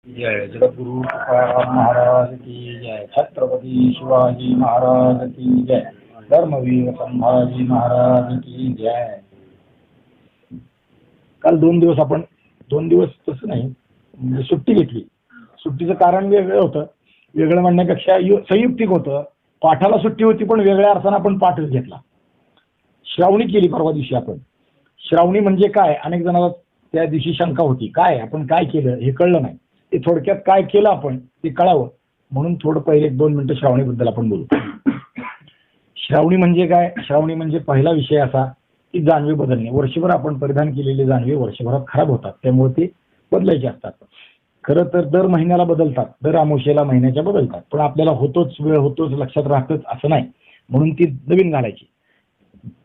जय जगद्गुरु तुकाराम महाराज की जय. छत्रपती शिवाजी महाराज की जय. धर्मवीर संभाजी महाराज की जय. काल 2 दिवस तसं नाही म्हणजे सुट्टी घेतली. सुट्टीचं कारण वेगळं होतं. वेगळं म्हणण्यापेक्षा संयुक्तिक होतं. पाठाला सुट्टी होती पण वेगळ्या अर्थानं आपण पाठच घेतला. श्रावणी केली परवा दिवशी आपण. श्रावणी म्हणजे काय अनेक जणांना त्या दिवशी शंका होती. काय आपण काय केलं हे कळलं नाही. ते थोडक्यात काय केलं आपण ते कळावं म्हणून थोडं पहिले 1-2 मिनिटं श्रावणीबद्दल आपण बोलू. श्रावणी म्हणजे काय? श्रावणी म्हणजे पहिला विषय असा की जानवे बदलणे. वर्षभर आपण परिधान केलेले जानवे वर्षभरात खराब होतात, त्यामुळे ते बदलायचे असतात. खरं तर दर महिन्याला बदलतात, दर अमावस्येला महिन्याच्या बदलतात, पण आपल्याला होतोच, वेळ होतोच, लक्षात राहतच असं नाही, म्हणून ती नवीन घालायची.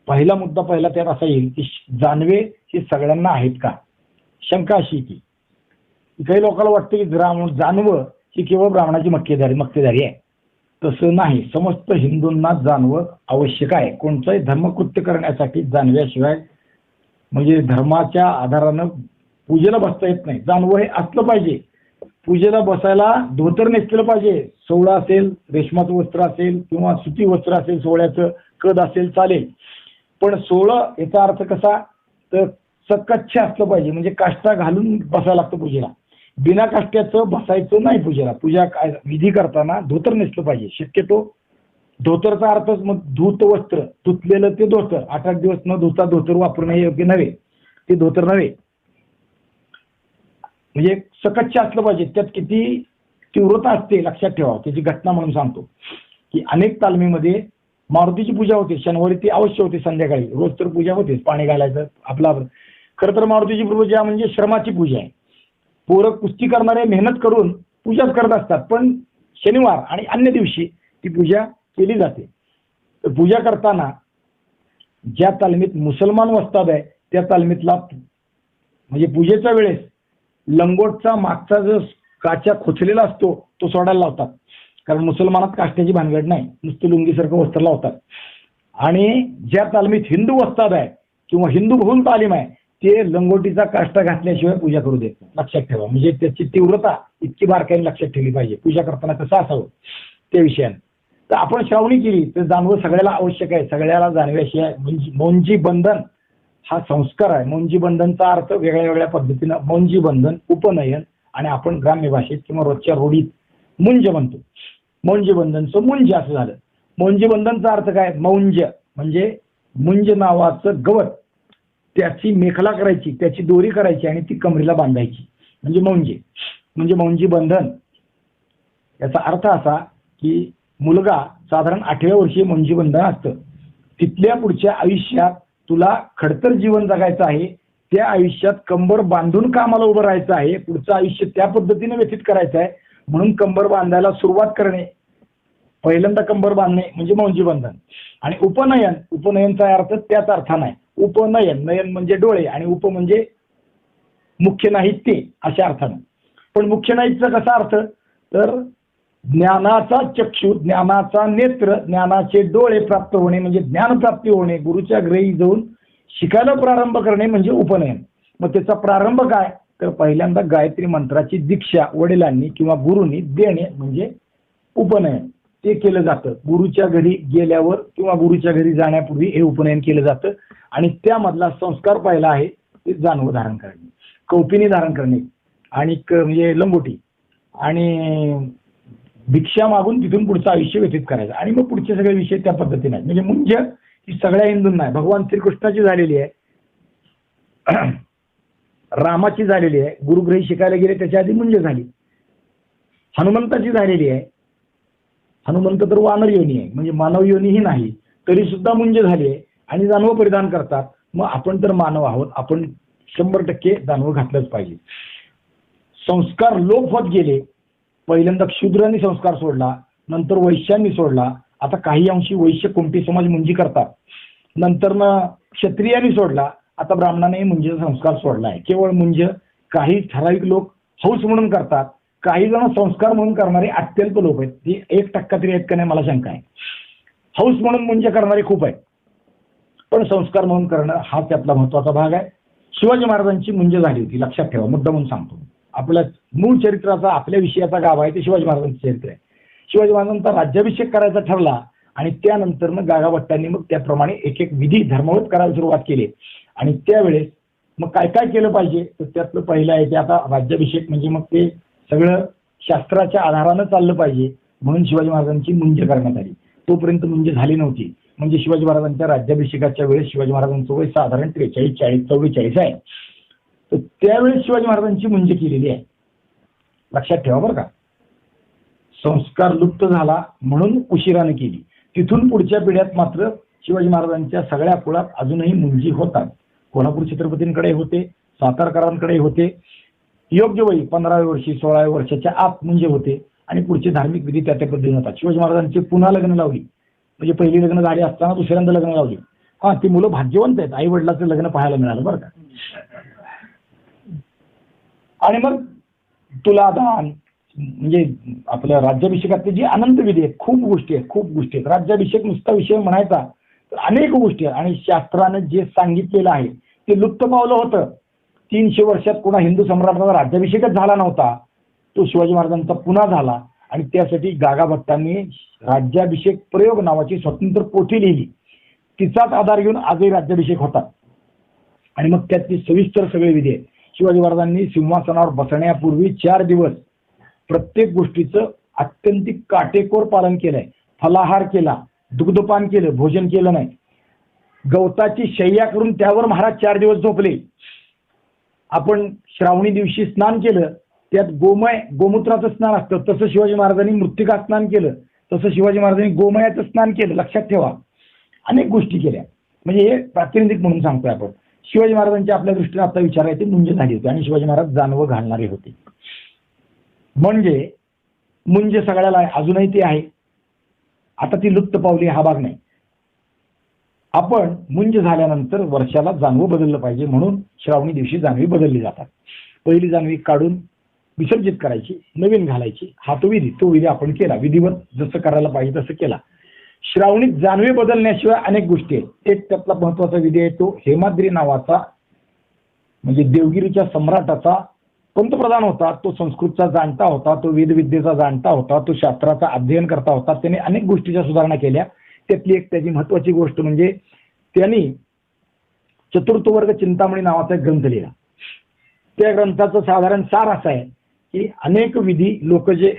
पहिला मुद्दा त्यात असा येईल की जानवे हे सगळ्यांना आहेत का? शंका अशी की काही लोकांना वाटतं की जानवं ही केवळ ब्राह्मणाची मक्तेदारी आहे. तसं नाही. समस्त हिंदूंना जानवं आवश्यक आहे. कोणताही धर्मकृत्य करण्यासाठी जानव्याशिवाय म्हणजे धर्माच्या आधारानं पूजेला बसता येत नाही. जानवं हे असलं पाहिजे. पूजेला बसायला धोतर नेसलेलं पाहिजे. सोवळा असेल, रेशमाचं वस्त्र असेल किंवा सुती वस्त्र असेल, सोहळ्याचं कद असेल चालेल, पण सोहळं याचा अर्थ कसा तर सकच्छ असलं पाहिजे. म्हणजे काष्टा घालून बसायला लागतं पूजेला. बिना काष्ट्याचं बसायचं नाही पूजेला. पूजा काय विधी करताना धोतर नेसलं पाहिजे. शक्यतो धोतरचा अर्थच मग धूत वस्त्र, धुतलेलं ते धोतर. 8-8 दिवस न धुता धोतर वापरणं हे योग्य नव्हे. ते धोतर नव्हे. म्हणजे सकच्छ असलं पाहिजे. त्यात किती तीव्रता असते लक्षात ठेवा. त्याची घटना म्हणून सांगतो की अनेक तालमीमध्ये मारुतीची पूजा होते. शनिवारी ती अवश्य होते संध्याकाळी. रोज तर पूजा होतेच, पाणी घालायचं आपला. खरं तर मारुतीची पूजा म्हणजे श्रमाची पूजा आहे. पोरं कुस्ती करणारे मेहनत करून पूजाच करत असतात, पण शनिवार आणि अन्य दिवशी ती पूजा केली जाते. तर पूजा करताना ज्या तालमीत मुसलमान वस्ताद आहे त्या तालमीतला म्हणजे पूजेच्या वेळेस लंगोटचा मागचा जो काच्या खोचलेला असतो तो सोडायला लावतात. कारण मुसलमानात काष्ट्याची भानगड नाही, नुसतं लुंगीसारखं वस्त्र लावतात. आणि ज्या तालमीत हिंदू वस्ताद आहे किंवा हिंदू बहुल तालीम आहे ते लंगोटीचा काष्टा घातल्याशिवाय पूजा करू देत नाही. लक्षात ठेवा. म्हणजे त्याची तीव्रता इतकी बारकाईने लक्षात ठेवली पाहिजे. पूजा करताना कसं असावं त्या विषयाने. तर आपण श्रावणी केली तर जानवं सगळ्याला आवश्यक आहे. सगळ्याला जाणव्याशिवाय मौंजी बंधन हा संस्कार आहे. मौंजी बंधनचा अर्थ वेगळ्या वेगळ्या पद्धतीनं मौंजी बंधन, उपनयन आणि आपण ग्राम्य भाषेत किंवा रोजच्या रूढीत मुंज म्हणतो. मौंजी बंधनचं मुंज असं झालं. मौंजी बंधनचा अर्थ काय? मौंज म्हणजे मुंज नावाचं गवत, त्याची मेखला करायची, त्याची दोरी करायची आणि ती कमरेला बांधायची म्हणजे मौंजे. म्हणजे मौंजी बंधन याचा अर्थ असा की मुलगा साधारण 8व्या वर्षी मौंजी बंधन असतं. तिथल्या पुढच्या आयुष्यात तुला खडतर जीवन जगायचं आहे. त्या आयुष्यात कंबर बांधून कामाला उभं राहायचं आहे. पुढचं आयुष्य त्या पद्धतीने व्यतीत करायचं आहे. म्हणून कंबर बांधायला सुरुवात करणे, पहिल्यांदा कंबर बांधणे म्हणजे मौंजी बंधन. आणि उपनयनचा अर्थ त्याच अर्था नाही. उपनयन, नयन म्हणजे डोळे आणि उप म्हणजे मुख्य नाहीत ते अशा अर्थानं. पण मुख्य नाहीतचा कसा अर्थ तर ज्ञानाचा चक्षु, ज्ञानाचा नेत्र, ज्ञानाचे डोळे प्राप्त होणे म्हणजे ज्ञानप्राप्ती होणे. गुरुच्या घरी जाऊन शिकायला प्रारंभ करणे म्हणजे उपनयन. मग त्याचा प्रारंभ काय तर पहिल्यांदा गायत्री मंत्राची दीक्षा वडिलांनी किंवा गुरुंनी देणे म्हणजे उपनयन. ते केलं जातं. गुरुच्या घरी गेल्यावर किंवा गुरुच्या घरी जाण्यापूर्वी हे उपनयन केलं जातं. आणि त्यामधला संस्कार पहिला आहे ते जानवं धारण करणे, कौपिनी धारण करणे आणि म्हणजे लंगोटी आणि भिक्षा मागून तिथून पुढचं आयुष्य व्यतीत करायचं. आणि मग पुढचे सगळे विषय त्या पद्धतीने आहेत. म्हणजे मुंज ही सगळ्या हिंदूंना आहे. भगवान श्रीकृष्णाची झालेली आहे, रामाची झालेली आहे. गुरुग्रही शिकायला गेले त्याच्या आधी मुंज झाली. हनुमंताची झालेली आहे. हनुमंत तर वानर योनी आहे म्हणजे मानव योनीही नाही, तरी सुद्धा मुंज झाली आहे आणि जानवं परिधान करतात. मग आपण तर मानव आहोत, आपण 100% जानवं घातलंच पाहिजे. संस्कार लोप होत गेले. पहिल्यांदा शूद्रांनी संस्कार सोडला, नंतर वैश्यांनी सोडला. आता काही अंशी वैश्य कोणती समाज मुंजी करतात. नंतर क्षत्रियांनी सोडला. आता ब्राह्मणांनी मुंजीचा संस्कार सोडला आहे. केवळ मुंज काही ठराविक लोक हौस म्हणून करतात. काही जण संस्कार म्हणून करणारे अत्यल्प लोक आहेत. ती 1% तरी आहेत का नाही मला शंका आहे. हौस म्हणून मुंज करणारे खूप आहेत, पण संस्कार म्हणून करणं हा त्यातला महत्वाचा भाग आहे. शिवाजी महाराजांची मुंज झाली होती लक्षात ठेवा. मुद्दा म्हणून सांगतो. आपल्या मूळ चरित्राचा आपल्या विषयाचा गाभा आहे ते शिवाजी महाराजांचं चरित्र आहे. शिवाजी महाराजांचा राज्याभिषेक करायचा ठरला आणि त्यानंतर मग गागा भट्टांनी मग त्याप्रमाणे एक एक विधी धर्मवत करायला सुरुवात केली. आणि त्यावेळेस मग काय काय केलं पाहिजे तर त्यातलं पहिलं आहे की आता राज्याभिषेक म्हणजे मग ते सगळं शास्त्राच्या आधारानं चाललं पाहिजे, म्हणून शिवाजी महाराजांची मुंज करण्यात आली. तोपर्यंत मुंज झाली नव्हती. म्हणजे शिवाजी महाराजांच्या राज्याभिषेकाच्या वेळेस शिवाजी महाराजांचं वय साधारण 43, 40, 44 आहे. तर त्यावेळेस शिवाजी महाराजांची मुंज केलेली आहे. लक्षात ठेवा बरं का. संस्कार लुप्त झाला म्हणून उशिराने केली. तिथून पुढच्या पिढ्यात मात्र शिवाजी महाराजांच्या सगळ्या कुळात अजूनही मुंजी होतात. कोल्हापूर छत्रपतींकडे होते, सातारकरांकडे होते. योग्य वयी 15व्या वर्षी 16व्या वर्षाच्या आत मुंजे होते आणि पुढचे धार्मिक विधी त्या पद्धतीने होतात. शिवाजी महाराजांची पुन्हा लग्न लावली, म्हणजे पहिली लग्न झाली असताना दुसऱ्यांदा लग्न लावली. हा, ती मुलं भाग्यवंत आहेत, आई वडिलाचं लग्न पाहायला मिळालं बरं का. आणि मग तुलादान म्हणजे आपल्या राज्याभिषेकातली जी अनंत विधी आहेत, खूप गोष्टी आहेत. राज्याभिषेक नुसता विषय म्हणायचा तर अनेक गोष्टी आहेत. आणि शास्त्रानं जे सांगितलेलं आहे ते लुप्त पावलं होतं. 300 वर्षात कोणा हिंदू सम्राटाचा राज्याभिषेकच झाला नव्हता, तो शिवाजी महाराजांचा पुन्हा झाला. आणि त्यासाठी गागा भट्टांनी राज्याभिषेक प्रयोग नावाची स्वतंत्र पोथी लिहिली. तिचाच आधार घेऊन आजही राज्याभिषेक होतात. आणि मग त्यातली सविस्तर सगळे विधी आहेत. शिवाजी महाराजांनी सिंहासनावर बसण्यापूर्वी 4 दिवस प्रत्येक गोष्टीचं अत्यंतिक काटेकोर पालन केलंय. फलाहार केला, दुग्धपान केलं, भोजन केलं नाही. गवताची शय्या करून त्यावर महाराज 4 दिवस झोपले. आपण श्रावणी दिवशी स्नान केलं, त्यात गोमूत्राचं स्नान असतं, तसं शिवाजी महाराजांनी मृत्तिका स्नान केलं, तसं शिवाजी महाराजांनी गोमयाचं स्नान केलं. लक्षात ठेवा, अनेक गोष्टी केल्या. म्हणजे हे प्रातिनिधिक म्हणून सांगतोय आपण. शिवाजी महाराजांच्या आपल्या दृष्टीने आता विचारायचे मुंज झाली होती आणि शिवाजी महाराज जानवं घालणारे होते. म्हणजे मुंज सगळ्याला आहे, अजूनही ती आहे. आता ती लुप्त पावली हा भाग नाही. आपण मुंज झाल्यानंतर वर्षाला जानवं बदललं पाहिजे, म्हणून श्रावणी दिवशी जानवी बदलली जातात. पहिली जानवी काढून विसर्जित करायची, नवीन घालायची. हा तो विधी आपण केला, विधिवत जसं करायला पाहिजे तसं केला. श्रावणीत जानवे बदलण्याशिवाय अनेक गोष्टी आहेत. एक त्यातला महत्वाचा विधी आहे तो हेमाद्री नावाचा, म्हणजे देवगिरीच्या सम्राटाचा पंतप्रधान होता. तो संस्कृतचा जाणता होता, तो वेदविद्येचा जाणता होता, तो शास्त्राचा अध्ययन करता होता. त्याने अनेक गोष्टीच्या सुधारणा केल्या. त्यातली एक त्याची महत्वाची गोष्ट म्हणजे त्यांनी चतुर्थवर्ग चिंतामणी नावाचा एक ग्रंथ लिहिला. त्या ग्रंथाचं साधारण सार असं आहे की अनेक विधी लोक जे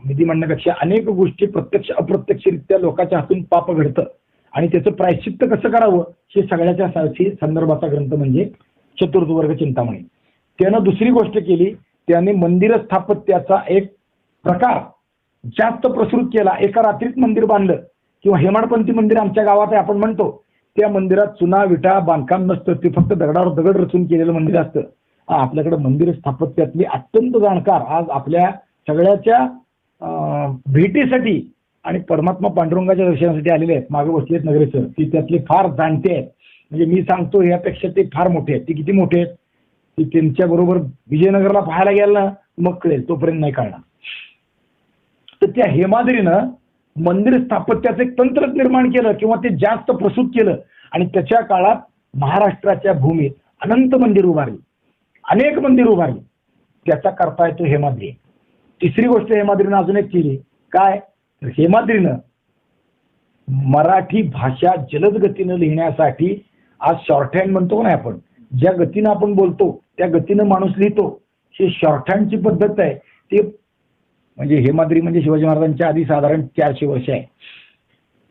विधी म्हणण्यापेक्षा अनेक गोष्टी प्रत्यक्ष अप्रत्यक्षरित्या लोकांच्या हातून पाप घडतं आणि त्याचं प्रायश्चित्त कसं करावं हे सगळ्याच्या संदर्भाचा ग्रंथ म्हणजे चतुर्थवर्ग चिंतामणी. त्यानं दुसरी गोष्ट केली, त्याने मंदिर स्थापत्याचा एक प्रकार जास्त प्रसृत केला. एका रात्रीत मंदिर बांधलं, किंवा हेमाडपंथी मंदिर आमच्या गावात आहे आपण म्हणतो, त्या मंदिरात चुना विटा बांधकाम नसतं, ते फक्त दगडावर दगड रचून केलेलं मंदिर असतं. आपल्याकडे मंदिर स्थापत्यातली अत्यंत जाणकार आज आपल्या सगळ्याच्या भेटीसाठी आणि परमात्मा पांडुरंगाच्या दर्शनासाठी आलेले आहेत. मागे बसलेत नगरेसर, ती त्यातले फार जाणते आहेत. म्हणजे मी सांगतो यापेक्षा ते फार मोठे आहेत. ते किती मोठे आहेत ते त्यांच्या बरोबर विजयनगरला पाहायला गेलं ना मग कळेल, तोपर्यंत नाही कळणार. तर त्या हेमाद्रीनं मंदिर स्थापत्याचं एक तंत्रच निर्माण केलं किंवा ते जास्त प्रसूत केलं आणि त्याच्या काळात महाराष्ट्राच्या भूमीत अनंत मंदिर उभारली, अनेक मंदिर उभारली. त्याचा करता येतो हेमाद्री. तिसरी गोष्ट हेमाद्रीनं अजून एक केली, काय तर हेमाद्रीनं मराठी भाषा जलद गतीनं लिहिण्यासाठी आज शॉर्टहँड म्हणतो ना आपण, ज्या गतीनं आपण बोलतो त्या गतीनं माणूस लिहितो, ही शॉर्टहँडची पद्धत आहे. ते म्हणजे हेमाद्री म्हणजे शिवाजी महाराजांच्या आधी साधारण 400 वर्ष आहे,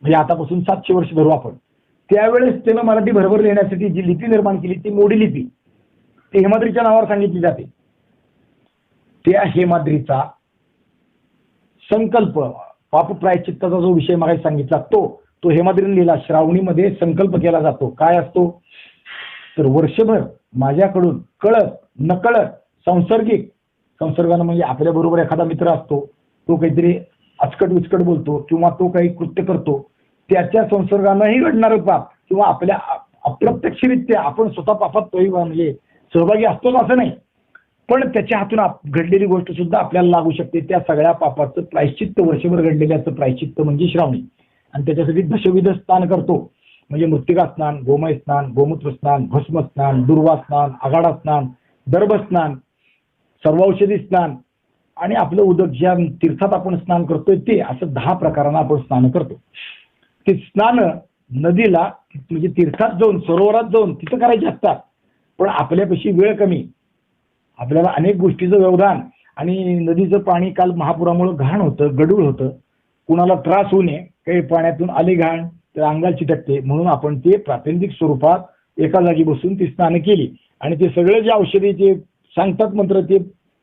म्हणजे आतापासून 700 वर्ष धरू आपण. त्यावेळेस त्यानं मराठी भरभर लिहिण्यासाठी जी लिपी निर्माण केली ती मोडी लिपी, ती हेमाद्रीच्या नावावर सांगितली जाते. त्या हेमाद्रीचा संकल्प पाप प्रायश्चित्ताचा जो विषय मागे सांगितला तो हेमाद्रीने लिहिला. श्रावणीमध्ये संकल्प केला जातो. काय असतो तर वर्षभर माझ्याकडून कळत नकळत सांसर्गिक, संसर्गानं म्हणजे आपल्या बरोबर एखादा मित्र असतो, तो काहीतरी अचकट विचकट बोलतो किंवा तो काही कृत्य करतो, त्याच्या संसर्गानंही घडणारं पाप किंवा आपल्या अप्रत्यक्षरित्या आपण स्वतः पापात तोही म्हणजे सहभागी असतोच असं नाही, पण त्याच्या हातून घडलेली गोष्ट सुद्धा आपल्याला लागू शकते. त्या सगळ्या पापाचं प्रायश्चित्त वर्षभर घडलेल्याचं प्रायश्चित्त म्हणजे श्रावणी. आणि त्याच्यासाठी दशविध स्नान करतो, म्हणजे मृत्तिका स्नान, गोमय स्नान, गोमूत्र स्नान, भस्म स्नान, दुर्वा स्नान, आघाडा स्नान, दर्भ स्नान, सर्वौषधी स्नान आणि आपलं उदक ज्या तीर्थात आपण स्नान करतोय ते, असं 10 प्रकारांना आपण स्नान करतो. ते स्नान नदीला म्हणजे तीर्थात जाऊन सरोवरात जाऊन तिथं करायचे असतात. पण आपल्यापाशी वेळ कमी, आपल्याला अनेक गोष्टीचं व्यवधान, आणि नदीचं पाणी काल महापुरामुळे घाण होतं, गढूळ होतं, कुणाला त्रास होऊ नये, काही पाण्यातून आले घाण तर अंगाला चिटकते, म्हणून आपण ते प्रातिनिधिक स्वरूपात एका जागी बसून ती स्नान केली. आणि ते सगळे जे औषधी ते सांगतात मंत्र ते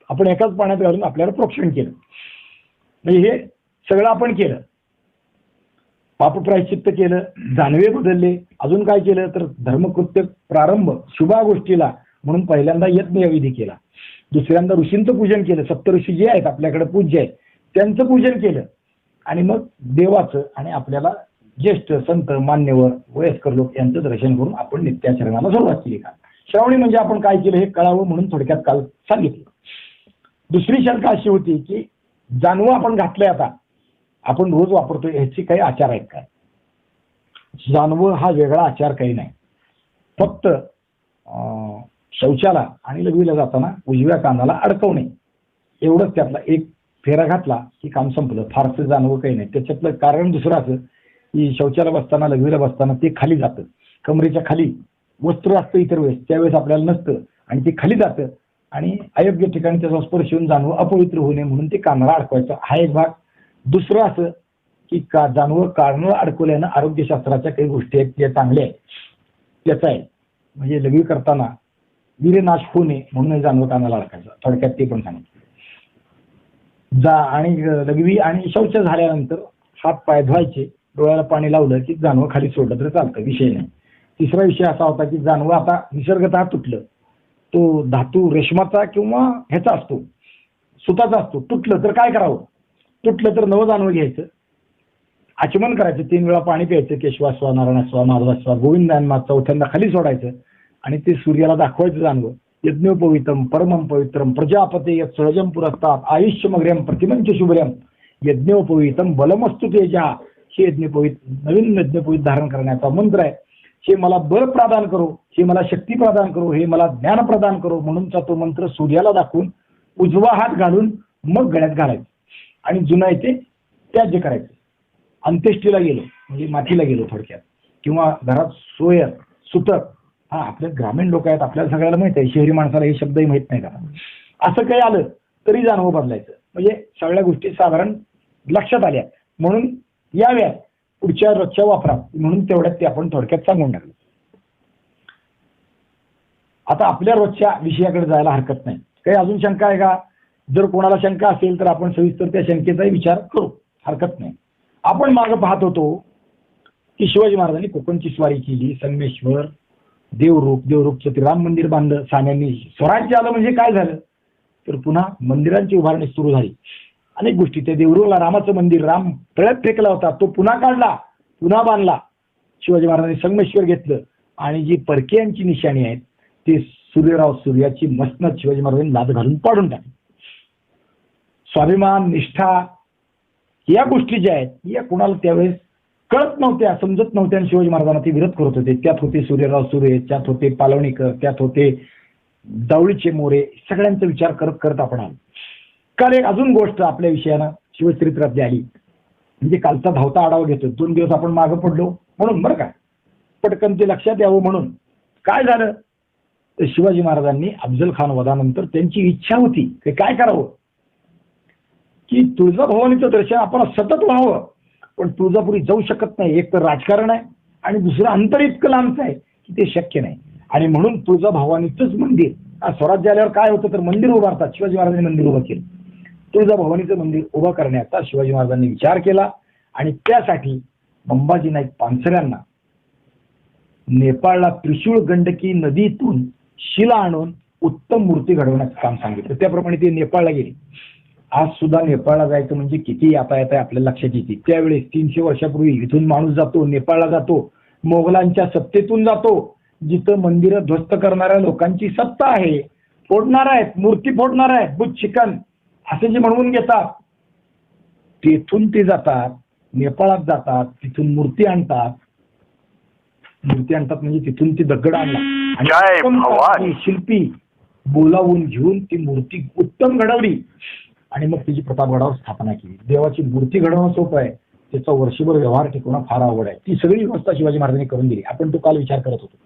आपण एकाच पाण्यात घालून आपल्याला प्रोक्षण केलं. म्हणजे हे सगळं आपण केलं. पापप्रायश्चित्त केलं, जानवे बदलले, अजून काय केलं तर धर्मकृत्य प्रारंभ शुभा गोष्टीला म्हणून पहिल्यांदा यज्ञविधी केला. दुसऱ्यांदा ऋषींचं पूजन केलं, सप्तऋषी जे आहेत आपल्याकडे पूज्य आहेत त्यांचं पूजन केलं. आणि मग देवाचं आणि आपल्याला ज्येष्ठ संत मान्यवर वयस्कर लोक यांचं दर्शन करून आपण नित्याचरणाला सुरुवात केली. का श्रावणी म्हणजे आपण काय केलं हे कळावं म्हणून थोडक्यात काल सांगितलं. दुसरी शंका अशी होती की जानवं आपण घातलंय, आता आपण रोज वापरतोय, ह्याचे काही आचार आहेत काय? जानवं हा वेगळा आचार काही नाही. फक्त शौचाला आणि लघवीला जाताना उजव्या कानाला अडकवणे एवढंच, त्यातला एक फेरा घातला की काम संपलं. फारसं जानवं काही नाही. त्याच्यातलं कारण दुसरं असं की शौचाला बसताना लघवीला बसताना ते खाली जातं, कमरेच्या खाली वस्त्र असतं इतर वेळेस, त्यावेळेस आपल्याला नसतं आणि ते खाली जातं आणि अयोग्य ठिकाणी त्याचा स्पर्श येऊन जानवं अपवित्र होऊ नये म्हणून ते कानाला अडकवायचं, हा एक भाग. दुसरं असं की जानवं कानाला अडकवल्यानं आरोग्यशास्त्राच्या काही गोष्टी आहेत त्या चांगल्या आहेत, त्याचा आहे. म्हणजे लघवी करताना वीर्यनाश होऊ नये म्हणून जानवं कानाला अडकायचं, थोडक्यात ते पण सांगितलं. आणि लघवी आणि शौच झाल्यानंतर हात पाय धुवायचे, डोळ्याला पाणी लावलं की जानवं खाली सोडलं तर चालतं, विषय नाही. तिसरा विषय असा होता की जानवं आता निसर्गतः तुटलं, तो धातू रेशमाचा किंवा ह्याचा असतो, सुताचा असतो, तुटलं तर काय करावं? तुटलं तर नवं जानवं घ्यायचं, आचमन करायचं, 3 वेळा पाणी प्यायचं, केशवास्वा नारायणस्वा माधवास्वा गोविंदान्मा, चौथ्यांदा खाली सोडायचं आणि ते सूर्याला दाखवायचं जानवं. यज्ञोपवितम परमं पवित्रम प्रजापते यत् सहजम पुरस्तात आयुष्यमग्र्यम प्रतिमंच शुभ्रम यज्ञोपवितम बलमस्तु तेजा. हे यज्ञोपवित नवीन यज्ञोपवित धारण करण्याचा मंत्र आहे. हे मला बल प्रदान करो, हे मला शक्ती प्रदान करो, हे मला ज्ञान प्रदान करो म्हणूनचा तो मंत्र सूर्याला दाखवून उजवा हात घालून मग गळ्यात घालायचं आणि जुना येते त्याज्य करायचं. अंत्येष्टीला गेलो म्हणजे मातीला गेलो थोडक्यात, किंवा घरात सोयर सुतक, हा आपल्या ग्रामीण लोक आहेत, आपल्याला सगळ्याला माहित आहे, शहरी माणसाला हे शब्दही माहित नाही का, असं काही आलं तरी जानवं बदलायचं. म्हणजे सगळ्या गोष्टी साधारण लक्षात आल्या म्हणून याव्यात पुढच्या रोजच्या वापरात म्हणून तेवढ्यात ते आपण थोडक्यात सांगून टाकलं. आता आपल्या रोजच्या विषयाकडे जायला हरकत नाही. काही अजून शंका आहे का? जर कोणाला शंका असेल तर आपण सविस्तर त्या शंकेचाही विचार करू, हरकत नाही. आपण मागे पाहत होतो की शिवाजी महाराजांनी कोकणची स्वारी केली, संगमेश्वर, देवरूखचं ते राम मंदिर बांधलं, सान्यांनी स्वराज्य आलं. म्हणजे काय झालं तर पुन्हा मंदिरांची उभारणी सुरू झाली. अनेक गोष्टी, त्या देवरूखला रामाचं मंदिर राम तळ्यात फेकला होता, तो पुन्हा काढला, पुन्हा बांधला. शिवाजी महाराजांनी संगमेश्वर घेतलं आणि जी परकीयांची निशाणी आहेत ते सूर्याची मसनत शिवाजी महाराजांनी लाद घालून पाडून टाकली. स्वाभिमान, निष्ठा या गोष्टी ज्या आहेत या कुणाला त्यावेळेस कळत नव्हत्या, समजत नव्हत्या आणि शिवाजी महाराजांना ते विरोध करत होते. त्यात होते सूर्यराव सुरे, त्यात होते पालवणीकर, त्यात होते जावळीचे मोरे, सगळ्यांचा विचार करत करत आपण आलो. काल एक अजून गोष्ट आपल्या विषयानं शिवचरित्रातली आली, म्हणजे कालचा धावता आढावा घेतो. 2 दिवस आपण मागं पडलो म्हणून, बरं का, पटकन ते लक्षात यावं म्हणून. काय झालं तर शिवाजी महाराजांनी अफजल खान वधानंतर त्यांची इच्छा होती की काय करावं की तुळजाभवानीचं दर्शन आपण सतत व्हावं, पण तुळजापुरी जाऊ शकत नाही. एक तर राजकारण आहे आणि दुसरं अंतर इतकं लांबचं आहे की ते शक्य नाही. आणि म्हणून तुळजाभवानीचंच मंदिर, स्वराज्य आल्यावर काय होतं तर मंदिर उभारतात, शिवाजी महाराजांनी मंदिर उभं केलं. तुळजाभवानीचं मंदिर उभं करण्याचा शिवाजी महाराजांनी विचार केला आणि त्यासाठी अंबाजी नाईक पानसऱ्यांना नेपाळला त्रिशूळ गंडकी नदीतून शिला आणून उत्तम मूर्ती घडवण्याचं काम सांगितलं. त्याप्रमाणे ते नेपाळला गेले. आज सुद्धा नेपाळला जायचं म्हणजे किती यातायात आहे आपल्या लक्षात येते. त्यावेळेस 300 वर्षापूर्वी इथून माणूस जातो, नेपाळला जातो, मोगलांच्या सत्तेतून जातो, जिथं मंदिरं ध्वस्त करणाऱ्या लोकांची सत्ता आहे, फोडणार आहेत, मूर्ती फोडणार आहेत, बुत चिकन असे जे म्हणून घेतात, तेथून ते जातात, नेपाळात जातात, तिथून मूर्ती आणतात म्हणजे तिथून ते दगड आणला आणि शिल्पी बोलावून घेऊन ती मूर्ती उत्तम घडवली आणि मग तिची प्रतापगडावर स्थापना केली. देवाची मूर्ती घडवणं सोपं आहे, त्याचा वर्षभर व्यवहार टिकवणं फार अवघड आहे. ती सगळी व्यवस्था शिवाजी महाराजांनी करून दिली. आपण तो काल विचार करत होतो.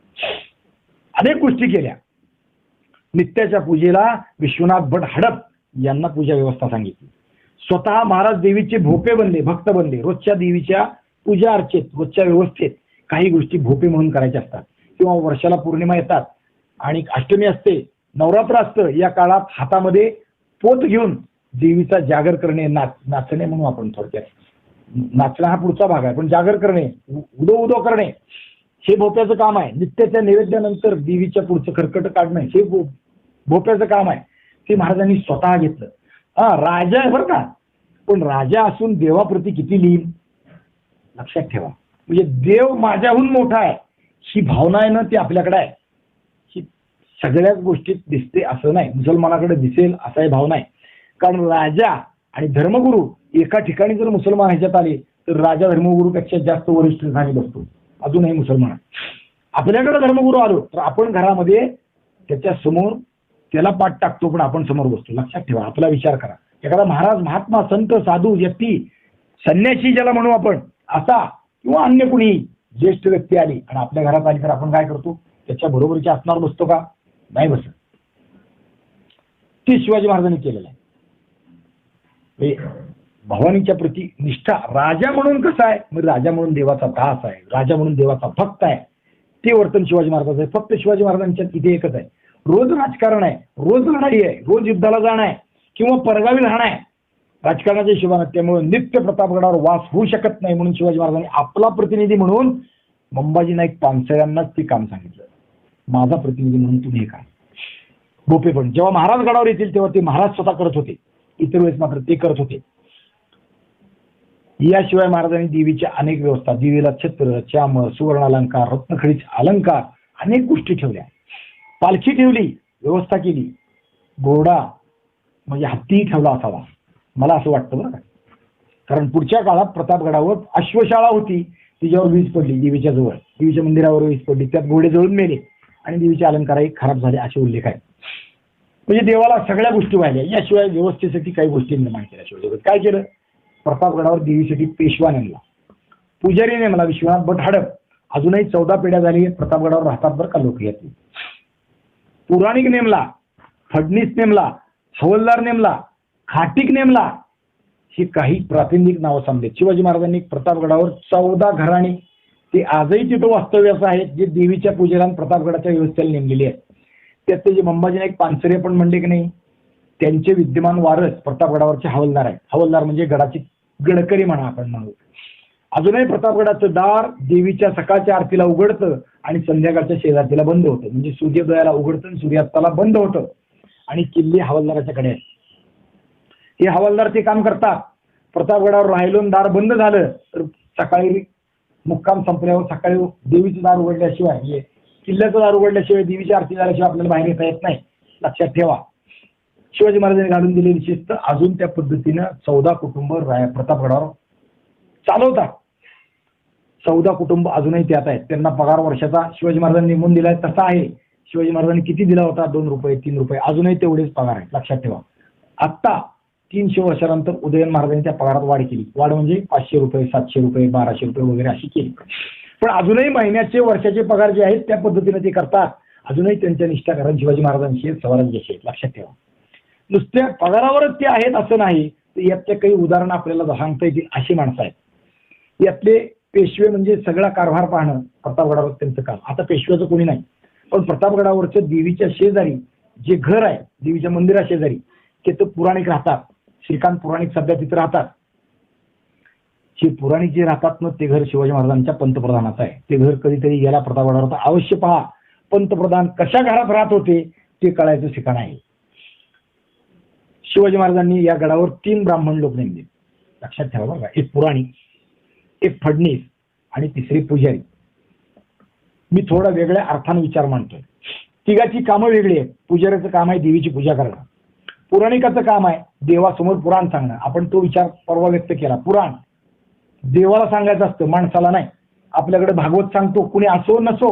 अनेक गोष्टी केल्या. नित्याच्या पूजेला विश्वनाथ भट हडप यांना पूजा व्यवस्था सांगितली. स्वतः महाराज देवीचे भोपे बनले, भक्त बनले. रोजच्या देवीच्या पूजा अर्चेत, रोजच्या व्यवस्थेत काही गोष्टी भोपे म्हणून करायच्या असतात, किंवा वर्षाला पौर्णिमा येतात आणि अष्टमी असते, नवरात्र असतं, या काळात हातामध्ये पोत घेऊन देवीचा जागर करणे, नाचणे म्हणून आपण थोडक्यात. नाचणं हा पुढचा भाग आहे, पण जागर करणे, उदो उदो करणे हे भोप्याचं काम आहे. नित्याच्या नैवेद्यानंतर देवीच्या पुढचं खरकट काढणं हे भोप्याचं काम आहे. ते महाराजांनी स्वतः घेतलं. राजा आहे बरं का, पण राजा असून देवाप्रती किती लीन, लक्षात ठेवा. म्हणजे देव माझ्याहून मोठा आहे ही भावना आहे ना, ती आपल्याकडे आहे. ही सगळ्याच गोष्टीत दिसते असं नाही, मुसलमानाकडे दिसेल असाही भावना आहे. कारण राजा आणि धर्मगुरू एका ठिकाणी जर मुसलमान ह्याच्यात आले तर राजा धर्मगुरूपेक्षा जास्त वरिष्ठ स्थानी बसतो. अजूनही मुसलमान आपल्याकडे धर्मगुरू आलो तर आपण घरामध्ये त्याच्या समोर त्याला पाठ टाकतो, पण आपण समोर बसतो. लक्षात ठेवा, आपला विचार करा. एखादा महाराज, महात्मा, संत, साधू, व्यक्ती, संन्यासी ज्याला म्हणू आपण, असा किंवा अन्य कुणी ज्येष्ठ व्यक्ती आली आणि आपल्या घरात आली तर आपण काय करतो, त्याच्या बरोबरच्या आसनावर बसतो का? नाही बसत. ते शिवाजी महाराजांनी केलेलं आहे. भवानीच्या प्रती निष्ठा. राजा म्हणून कसा आहे, मग राजा म्हणून देवाचा दास आहे, राजा म्हणून देवाचा भक्त आहे, ते वर्तन शिवाजी महाराजांचं आहे. फक्त शिवाजी महाराजांच्या तिथे एकच आहे, रोज राजकारण आहे, रोज लढाई आहे, रोज युद्धाला जाणं आहे किंवा परगावी राहणं आहे राजकारणाच्या हिशोबानं. त्यामुळे नित्य प्रतापगडावर वास होऊ शकत नाही, म्हणून शिवाजी महाराजांनी आपला प्रतिनिधी म्हणून मंबाजी नाईक पानसळ्यांनाच ते काम सांगितलं. माझा प्रतिनिधी म्हणून तुम्ही हे काय. भोपे पण जेव्हा महाराज गडावर येतील तेव्हा ते महाराज स्वतः करत होते, इतर वेळेस मात्र ते करत होते. याशिवाय महाराजांनी देवीच्या अनेक व्यवस्था, देवीला छत्र, चामर, सुवर्ण अलंकार, रत्नखडीच अलंकार, अनेक गोष्टी ठेवल्या. पालखी ठेवली, व्यवस्था केली. घोडा म्हणजे हत्तीही ठेवला असावा, मला असं वाटतं बरं का. कारण पुढच्या काळात प्रतापगडावर अश्वशाळा होती, तिच्यावर वीज पडली, देवीच्या जवळ, देवीच्या मंदिरावर वीज पडली, त्यात घोडे जळून मेले आणि देवीचे अलंकारही खराब झाले असे उल्लेख आहे. म्हणजे देवाला सगळ्या गोष्टी वाहिल्या. याशिवाय व्यवस्थेसाठी काही गोष्टी निर्माण केल्या. शिवाजी काय केलं, प्रतापगडावर देवीसाठी पेशवा नेमला, पुजारी नेमला विश्वनाथ भट हडप. अजूनही 14 पिढ्या झाली प्रतापगडावर राहतात बरं का लोक यातली. पुराणिक नेमला, फडणीस नेमला, हवलदार नेमला, खाटीक नेमला. ही काही प्रातिनिधिक नावं सांगते. शिवाजी महाराजांनी प्रतापगडावर 14 घराणी, ते आजही तिथं वास्तव्यास आहेत, जे देवीच्या पूजेला प्रतापगडाच्या व्यवस्थेला नेमलेली आहेत. त्यात जे मंबाजी नाईक पानसरे पण म्हणले की नाही, त्यांचे विद्यमान वारस प्रतापगडावरचे हवलदार आहेत. हवलदार म्हणजे गडाची गडकरी म्हणा आपण म्हणू. अजूनही प्रतापगडाचं दार देवीच्या सकाळच्या आरतीला उघडतं आणि संध्याकाळच्या शेजारतीला बंद होतं. म्हणजे सूर्योदयाला उघडतं आणि सूर्यास्ताला बंद होतं. आणि किल्ले हवालदाराच्याकडे आहेत. हे हवालदार ते काम करतात. प्रतापगडावर राहिलो दार बंद झालं तर सकाळी मुक्काम संपल्यावर सकाळी देवीचं दार उघडल्याशिवाय, किल्ल्याचं दार उघडल्याशिवाय, देवीची आरती झाल्याशिवाय आपल्याला बाहेर येता येत नाही. लक्षात ठेवा. शिवाजी महाराजांनी घालून दिलेली शिस्त अजून त्या पद्धतीनं 14 कुटुंब प्रतापगडावर चालवतात. 14 कुटुंब अजूनही त्यात आहेत. त्यांना पगार वर्षाचा शिवाजी महाराजांनी नेमून दिलाय तसा आहे. शिवाजी महाराजांनी किती दिला होता, 2 रुपये 3 रुपये, अजूनही तेवढेच पगार आहेत. लक्षात ठेवा. आत्ता 300 वर्षानंतर उदयन महाराजांनी त्या पगारात वाढ केली. वाढ म्हणजे 500 रुपये 700 रुपये 1200 रुपये वगैरे अशी केली. पण अजूनही महिन्याचे वर्षाचे पगार जे आहेत त्या पद्धतीने ते करतात. अजूनही त्यांच्या निष्ठा कारण शिवाजी महाराजांशी स्वराज्याशी आहेत. लक्षात ठेवा. नुसत्या पगारावरच ते आहेत असं नाही. यातल्या काही उदाहरणं आपल्याला सांगता येतील अशी माणसं आहेत. यातले पेशवे म्हणजे सगळा कारभार पाहणं प्रतापगडावर त्यांचं काम. आता पेशव्याचं कोणी नाही, पण प्रतापगडावरचं देवीच्या शेजारी जे घर आहे, देवीच्या मंदिरा शेजारी, ते तर पुराणिक राहतात. श्रीकांत पुराणिक सध्या तिथे राहतात. हे पुराणिक जे राहतात ना, ते घर शिवाजी महाराजांच्या पंतप्रधानाचं आहे. ते घर कधीतरी गेला प्रतापगडावर तर अवश्य पहा. पंतप्रधान कशा घरात राहत होते ते कळायचं ठिकाण आहे. शिवाजी महाराजांनी या गडावर 3 ब्राह्मण लोक नेमले. लक्षात ठेवा बघा. एक पुराणिक, एक फडणीस आणि तिसरे पुजारी. मी थोडा वेगळ्या अर्थाने विचार मांडतोय. तिघाची कामं वेगळी आहेत. पुजाऱ्याचं काम आहे देवीची पूजा करणं. पुराणिकाचं काम आहे देवासमोर पुराण सांगणं. आपण तो विचार परवा व्यक्त केला. पुराण देवाला सांगायचं असतं, माणसाला नाही. आपल्याकडे भागवत सांगतो, कुणी असो नसो,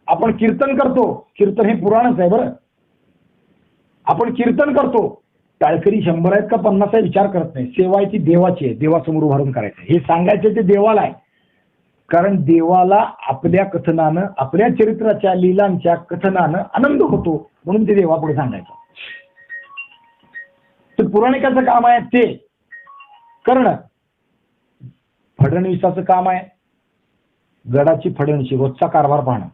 आपण कीर्तन करतो. कीर्तन हे पुराणच आहे बरं. आपण कीर्तन करतो, टाळकरी 100 आहेत का 50 आहे विचार करत नाही. सेवा आहे ती देवाची आहे, देवासमोर उभारून करायचं हे सांगायचं ते देवाला आहे. कारण देवाला आपल्या कथनानं, आपल्या चरित्राच्या लीलांच्या कथनानं आनंद होतो, म्हणून ते देवापुढे सांगायचं. तर पुराणिकाचं काम आहे ते करणं. फडणवीसाचं काम आहे गडाची फडणवीस रोजचा कारभार पाहणं.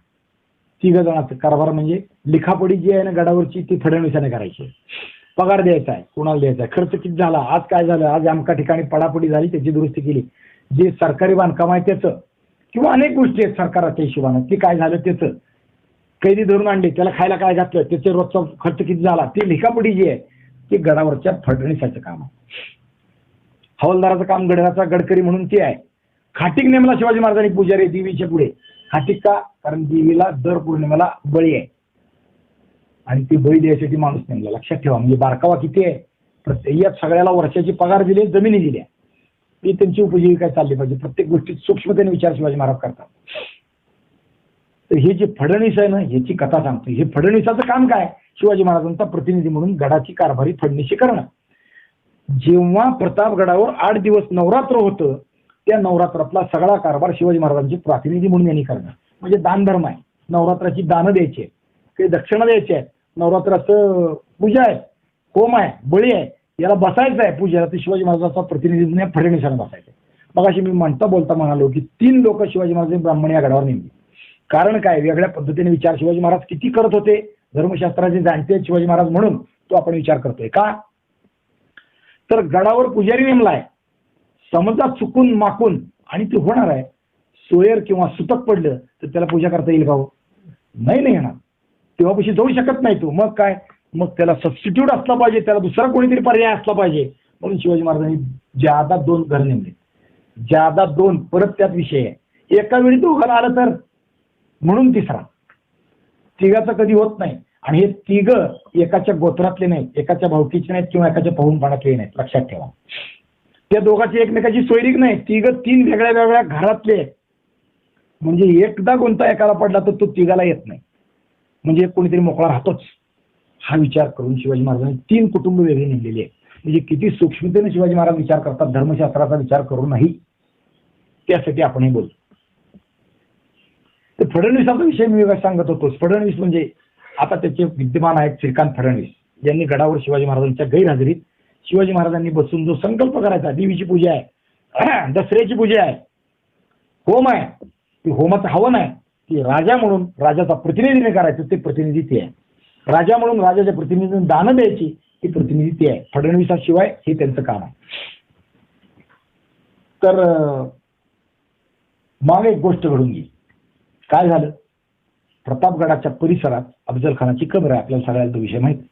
3 जणांचं कारभार म्हणजे लिखापडी जी आहे ना गडावरची ती फडणवीसाने करायची. पगार द्यायचा आहे, कोणाला द्यायचा आहे, खर्च किती झाला, आज काय झालं, आज अमका ठिकाणी पडापडी झाली त्याची दुरुस्ती केली, जे सरकारी बांधकाम आहे त्याचं, किंवा अनेक गोष्टी आहेत सरकाराच्या हिशोबानं की काय झालं त्याचं, कैदी धरून आणले त्याला खायला काय घातलं त्याचे रोजचा खर्च किती झाला, ती लिखापडी जी आहे ती गडावरच्या फडणवीसाचं काम आहे. हवालदाराचं काम गडाचा गडकरी म्हणून ते आहे. खाटीक नेमला शिवाजी महाराजांनी पुजारी देवीच्या पुढे. खाटीक का? कारण देवीला दर पौर्णिमेला बळी आहे आणि ती बळी द्यायसाठी माणूस नेमला. लक्षात ठेवा. म्हणजे बारकावा किती आहे. यात सगळ्याला वर्षाची पगार दिली, जमिनी दिल्या, ती त्यांची उपजीविका चालली पाहिजे. प्रत्येक गोष्टीत सूक्ष्मतेने विचार शिवाजी महाराज करतात. तर हे जे फडणवीस आहे ना याची कथा सांगतो. हे फडणवीसाचं काम काय? शिवाजी महाराजांचा प्रतिनिधी म्हणून गडाची कारभारी फडणवीसी करणं. जेव्हा प्रतापगडावर 8 दिवस नवरात्र होतं त्या नवरात्रातला सगळा कारभार शिवाजी महाराजांचे प्रतिनिधी म्हणून यांनी करणं. म्हणजे दानधर्म आहे, नवरात्राची दानं द्यायची आहे, काही दक्षिणा द्यायची आहे, नवरात्राचं पूजा आहे, होम आहे, बळी आहे, याला बसायचं आहे पूजेला, ते शिवाजी महाराजांचा प्रतिनिधी फडणवीसांना बसायचं. मग अशी मी म्हणता बोलता म्हणालो की 3 लोक शिवाजी महाराज ब्राह्मण या गडावर नेमले. कारण काय? वेगळ्या पद्धतीने विचार शिवाजी महाराज किती करत होते, धर्मशास्त्राचे जाणते शिवाजी महाराज म्हणून तो आपण विचार करतोय का? तर गडावर पुजारी नेमलाय, समजा चुकून माकून आणि ते होणार आहे, सोयर किंवा सुतक पडलं तर त्याला पूजा करता येईल का? हो नाही येणार. तेव्हापाशी जाऊ शकत नाही तो. मग काय? मग त्याला सबस्टिट्यूट असला पाहिजे, त्याला दुसरा कोणीतरी पर्याय असला पाहिजे. म्हणून शिवाजी महाराजांनी ज्यादा 2 घर नेमले. ज्यादा 2 परत त्यात विषय आहे. एका वेळी 2 आलं तर म्हणून 3रा. तिघाचं कधी होत नाही. आणि हे 3 एकाच्या गोत्रातले नाहीत, एकाच्या भावकीचे नाहीत किंवा एकाच्या पाहून पाण्यातले नाहीत. लक्षात ठेवा. त्या दोघांची एकमेकाची सोयरीक नाही. 3 वेगळ्या वेगळ्या घरातले. म्हणजे एकदा कोणता एकाला पडला तर तो 3घाला येत नाही. म्हणजे कोणीतरी मोकळा राहतोच. हा विचार करून शिवाजी महाराजांनी 3 कुटुंब वेगळी नेमलेली आहे. म्हणजे किती सूक्ष्मतेने शिवाजी महाराज विचार करतात, धर्मशास्त्राचा विचार करूनही. त्यासाठी आपणही बोलतो. तर फडणवीसाचा विषय मी सांगत होतो. फडणवीस म्हणजे आता त्याचे विद्यमान आहेत श्रीकांत फडणवीस, यांनी गडावर शिवाजी महाराजांच्या गैरहजेरीत शिवाजी महाराजांनी बसून जो संकल्प करायचा, देवीची पूजा आहे, दसऱ्याची पूजा आहे, होम आहे, ती होमाचं हवन आहे, ती राजा म्हणून राजाचा प्रतिनिधीने करायचं, ते प्रतिनिधी ते आहे. राजा म्हणून राजाच्या प्रतिनिधीने दानं द्यायची, ती प्रतिनिधी ते आहे. फडणवीसाशिवाय हे त्यांचं काम आहे. तर मागे एक गोष्ट घडून गेली. काय झालं? प्रतापगडाच्या परिसरात अफजल खानाची कबर आहे, आपल्याला सगळ्याला तो विषय माहिती.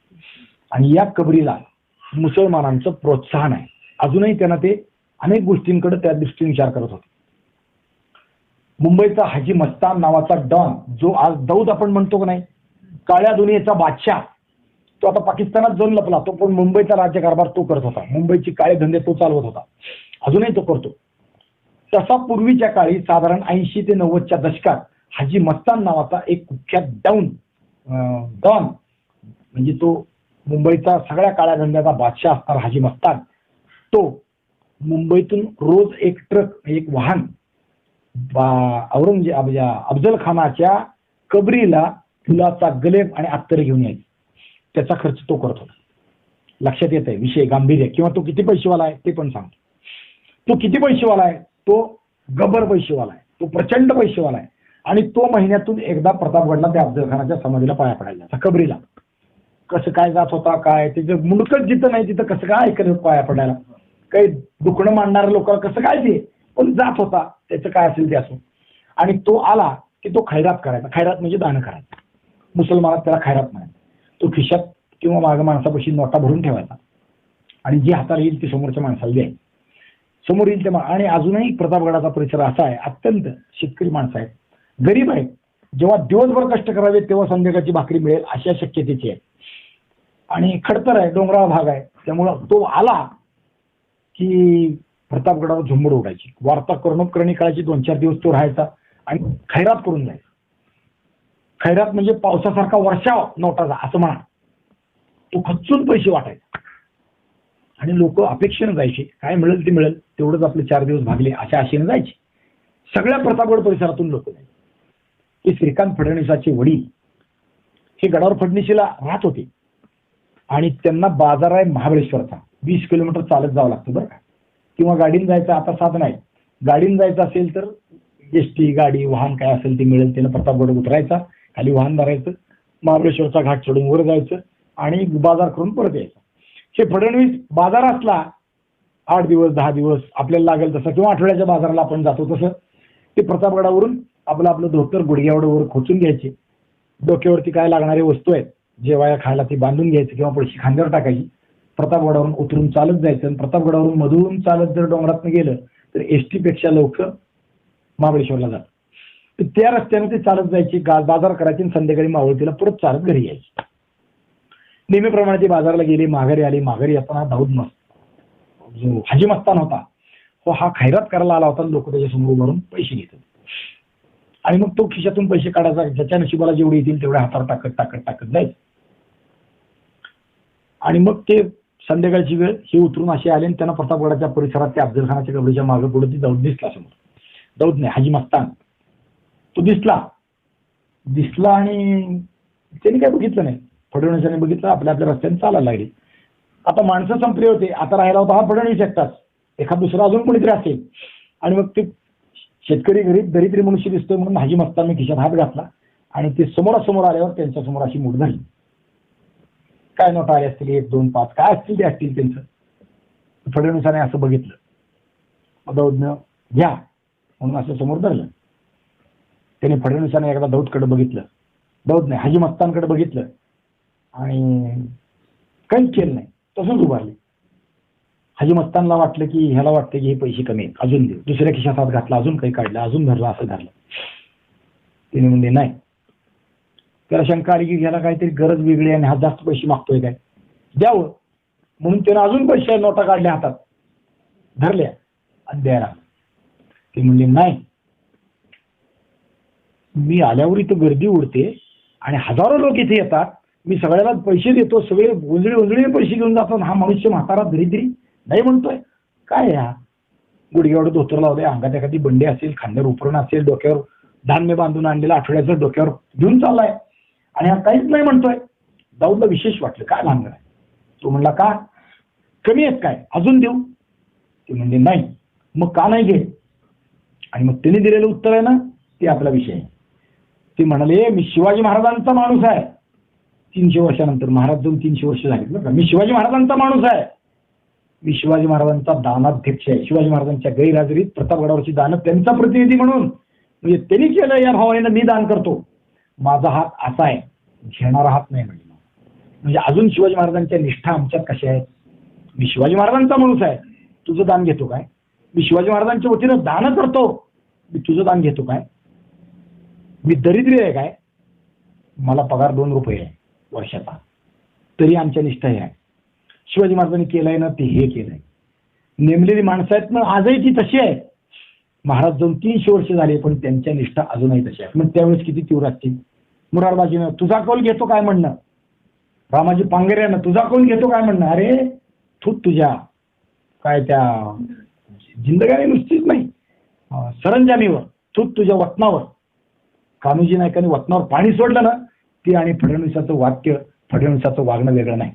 आणि या कबरीला मुसलमानांचं प्रोत्साहन आहे. अजूनही त्यांना ते अनेक गोष्टींकडे त्या दृष्टीने विचार करत होते. मुंबईचा हाजी मस्तान नावाचा डॉन, जो आज दाऊद आपण म्हणतो की नाही, काळ्या दुनियेचा बादशाह, तो आता पाकिस्तानात जाऊन लपला. तो पण मुंबईचा राज्यकारभार तो करत होता. मुंबईची काळे धंदे तो चालवत होता, अजूनही तो करतो. तसा पूर्वीच्या काळी साधारण 80 ते 90च्या दशकात हाजी मस्तान नावाचा एक कुख्यात डॉन, म्हणजे तो मुंबईचा सगळ्या काळ्या धंद्याचा बादशाह असणारा हाजी मस्तान, तो मुंबईतून रोज एक ट्रक, एक वाहन अफजल खानाच्या कबरीला फुलाचा गलेप आणि अत्तर घेऊन यायचा. त्याचा खर्च तो करत होता. लक्षात येत आहे विषय गांभीर्य. किंवा तो किती पैसेवाला आहे ते पण सांगतो. तो किती पैसेवाला आहे? तो गब्बर पैसेवाला आहे, तो प्रचंड पैसेवाला आहे. आणि तो महिन्यातून एकदा प्रतापगडला त्या अफजल खानाच्या समाधीला पाया पडायला जायचा, कबरीला. कसं काय जात होता, काय त्याचं मुंडकच जिथं नाही तिथं कसं काय ऐकलं पाया पडायला, काही दुखणं मांडणाऱ्या लोकांना कसं काय ते, पण जात होता. त्याचं काय असेल ते असो. आणि तो आला की तो खैरात करायचा. खैरात म्हणजे दान करायचं. मुसलमानात त्याला खैरात म्हणायचं. तो खिशात किंवा मागं माणसापाशी नोटा भरून ठेवायचा आणि जी हाताला येईल ती समोरच्या माणसाला द्यायची. समोर येईल ते. आणि अजूनही प्रतापगडाचा परिसर असा आहे, अत्यंत शेतकरी माणसं आहेत, गरीब आहेत. जेव्हा दिवसभर कष्ट करावे तेव्हा संध्याकाळची भाकरी मिळेल अशा शक्यतेची आहे. आणि खडतर आहे, डोंगराळ भाग आहे. त्यामुळं तो आला की प्रतापगडावर झुंबड उडायची. वार्ता कर्णोपकरणी काळाची 2-4 दिवस तो राहायचा आणि खैरात करून जायचा. खैरात म्हणजे पावसासारखा वर्षाव नोटाचा असं म्हणा. तो खचून पैसे वाटायचा आणि लोक अपेक्षेनं जायचे, काय मिळेल ते मिळेल, तेवढंच आपले 4 दिवस भागले अशा आशेनं जायचे. सगळ्या प्रतापगड परिसरातून लोक जायचे. हे श्रीकांत फडणवीसाचे वडील हे गडावर फडणीशीला राहत होते आणि त्यांना बाजार आहे महाबळेश्वरचा, 20 किलोमीटर चालत जावं लागतं बरं का, किंवा गाडीनं जायचं. आता साधन आहे, गाडीनं जायचं असेल तर एसटी गाडी वाहन काय असेल ते मिळेल, त्यानं प्रतापगड उतरायचा, खाली वाहन धरायचं, महाबळेश्वरचा घाट चढून वर जायचं आणि बाजार करून परत यायचं. हे फडणवीस बाजार असला 8 दिवस 10 दिवस आपल्याला लागेल तसं, किंवा आठवड्याच्या बाजाराला आपण जातो तसं, ते प्रतापगडावरून आपलं धोतर गुडघ्यावर वर खोचून घ्यायचे, डोक्यावरती काय लागणारी वस्तू आहेत जेवाया खायला ती बांधून घ्यायची किंवा पैसे खांद्यावर टाकायची, प्रतापगडावरून उतरून चालत जायचं. आणि प्रतापगडावरून मधून चालत जर डोंगरातनं गेलं तर एसटी पेक्षा लवकर महाबळेश्वरला जात. तर त्या रस्त्याने ते चालत जायचे, बाजार करायचे आणि संध्याकाळी मावळतीला परत चालत घरी यायचे. नेहमीप्रमाणे ते बाजारला गेले, माघारी आले. माघारी येताना दाऊद जो हाजी मस्तान होता तो हा खैरात करायला आला होता. लोक त्याच्यासमोर उभारून पैसे घेत होते आणि मग तो खिशातून पैसे काढायचा, ज्याच्या नशिबाला जेवढे येतील तेवढ्या हातावर टाकत टाकत टाकत जायचं. आणि मग ते संध्याकाळची वेळ हे उतरून असे आले आणि त्यांना प्रतापगडाच्या परिसरात त्या अफजलखानाच्या कबरीच्या मागे पुढे ती दाऊद दिसला समोर. दाऊद नाही, हाजी मस्तान तो दिसला आणि त्यांनी काय बघितलं नाही. फडणवीसांनी बघितलं, आपल्या आपल्या रस्त्याने चालायला लागली. आता माणसं संपले होते, आता राहिला होता हा फडणवीस एकटाच, एखाद दुसरा अजून कोणीतरी असेल. आणि मग ते शेतकरी गरीब दरिद्री मनुष्य दिसतोय म्हणून हाजी मस्तानने खिशात हात घातला आणि ते समोरासमोर आल्यावर त्यांच्यासमोर अशी मूठ धरली. काय नोटा आले असतील, 1 2 5 काय असतील ते असतील त्यांचं. फडणवीसाने असं बघितलं, दाऊदनं घ्या म्हणून असं समोर धरलं. त्याने फडणवीसाने एकदा दाऊदकडे बघितलं, दाऊद नाही हाजी मस्तानकडे बघितलं आणि काहीच केलं नाही, तसंच उभारले. हाजी मस्तानला वाटलं की ह्याला वाटतं की हे पैसे कमी आहेत, अजून देऊ. दुसऱ्या खिशात हात घातला, अजून काही काढलं, अजून धरलं, असं धरलं. त्याने म्हणले नाही. त्याला शंका आली की ह्याला काहीतरी गरज वेगळी आणि हा जास्त पैसे मागतोय काय, द्यावं. म्हणून त्यानं अजून पैसे नोटा काढल्या, हातात धरल्या आणि द्यायला. ते म्हणले नाही, मी आल्यावर इथं गर्दी उडते आणि हजारो लोक इथे येतात, मी सगळ्याला पैसे देतो, सगळे उंजळी पैसे घेऊन जातात, हा मनुष्य म्हातारा दरिद्री नाही म्हणतोय काय. ह्या गुडघ्यावर धोतर लावले, अंगात एखादी बंडी असेल, खांद्यावर उपरण असेल, डोक्यावर धान्य बांधून आणलेलं आठवड्याचं डोक्यावर घेऊन चाललाय आणि हा काहीच नाही म्हणतोय. दाऊदला विशेष वाटलं, काय भानगड आहे. तो म्हणला का कमी आहेत काय, अजून देऊ. ते म्हणजे नाही. मग का नाही घे. आणि मग त्यांनी दिलेलं उत्तर आहे ना ते आपला विषय आहे. ते म्हणाले मी शिवाजी महाराजांचा माणूस आहे. 300 वर्षानंतर, महाराज जाऊन 300 वर्ष झाली बरं का, मी शिवाजी महाराजांचा माणूस आहे, मी शिवाजी महाराजांचा दानाध्यक्ष आहे. शिवाजी महाराजांच्या गैरहजेरीत प्रतापगडावरची दान त्यांचा प्रतिनिधी म्हणून, म्हणजे त्यांनी केलं या भावनेनं मी दान करतो. माझा हात असा आहे, घेणारा हात नाही. म्हणजे अजून शिवाजी महाराजांच्या निष्ठा आमच्यात कशा आहेत. मी शिवाजी महाराजांचा माणूस आहे, तुझं दान घेतो काय. मी शिवाजी महाराजांच्या वतीनं दान करतो, मी तुझं दान घेतो काय. मी दरिद्री आहे काय, मला पगार 2 रुपये आहे वर्षाचा, तरी आमच्या निष्ठा हे आहे. शिवाजी महाराजांनी केलंय ना ते हे केलंय. नेमलेली माणसं आहेत ना आजही ती तशी आहे. महाराज जाऊन 300 वर्ष झाले पण त्यांच्या निष्ठा अजूनही तशी आहे. मग त्यावेळेस किती तीव्र असतील. मुरारबाजीनं तुझा कौल घेतो काय म्हणणं, रामाजी पांगऱ्यानं तुझा कौल घेतो काय म्हणणं. अरे तू तुझ्या काय त्या जिंदगानी नुसतीच नाही, सरंजामीवर, तू तुझ्या वतनावर. कान्होजी नायकांनी वतनावर पाणी सोडलं ना ते आणि फडणवीसाचं वाक्य, फडणवीसाचं वागणं वेगळं नाही.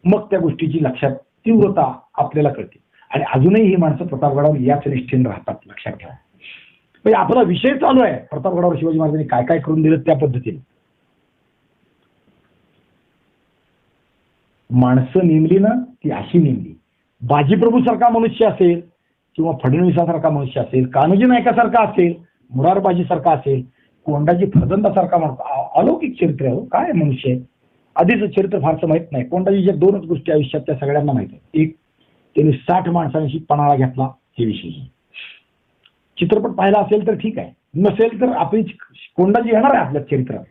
मग त्या गोष्टीची लक्षात तीव्रता आपल्याला कळते. आणि अजूनही ही माणसं प्रतापगडावर याच निष्ठेने राहतात, लक्षात ठेवा. म्हणजे आपला विषय चालू आहे प्रतापगडावर शिवाजी महाराजांनी काय काय करून दिलं त्या पद्धतीने. माणसं नेमली ना ती अशी नेमली. बाजीप्रभू सारखा मनुष्य असेल किंवा फडणवीसासारखा मनुष्य असेल, कान्होजी नायकासारखा असेल, मुरारबाजी सारखा असेल, कोंडाजी फर्जंदासारखा अलौकिक चरित्र आहे. काय मनुष्य आहे. आधीचं चरित्र फारसं माहित नाही. कोंडाजीच्या 2च गोष्टी आयुष्यात त्या सगळ्यांना माहित आहेत. एक, त्यांनी 60 माणसांशी पणाला घेतला हे विशेष. चित्रपट पाहिला असेल तर ठीक आहे, नसेल तर आपली कोंडाजी येणार आहे आपल्या चरित्रात.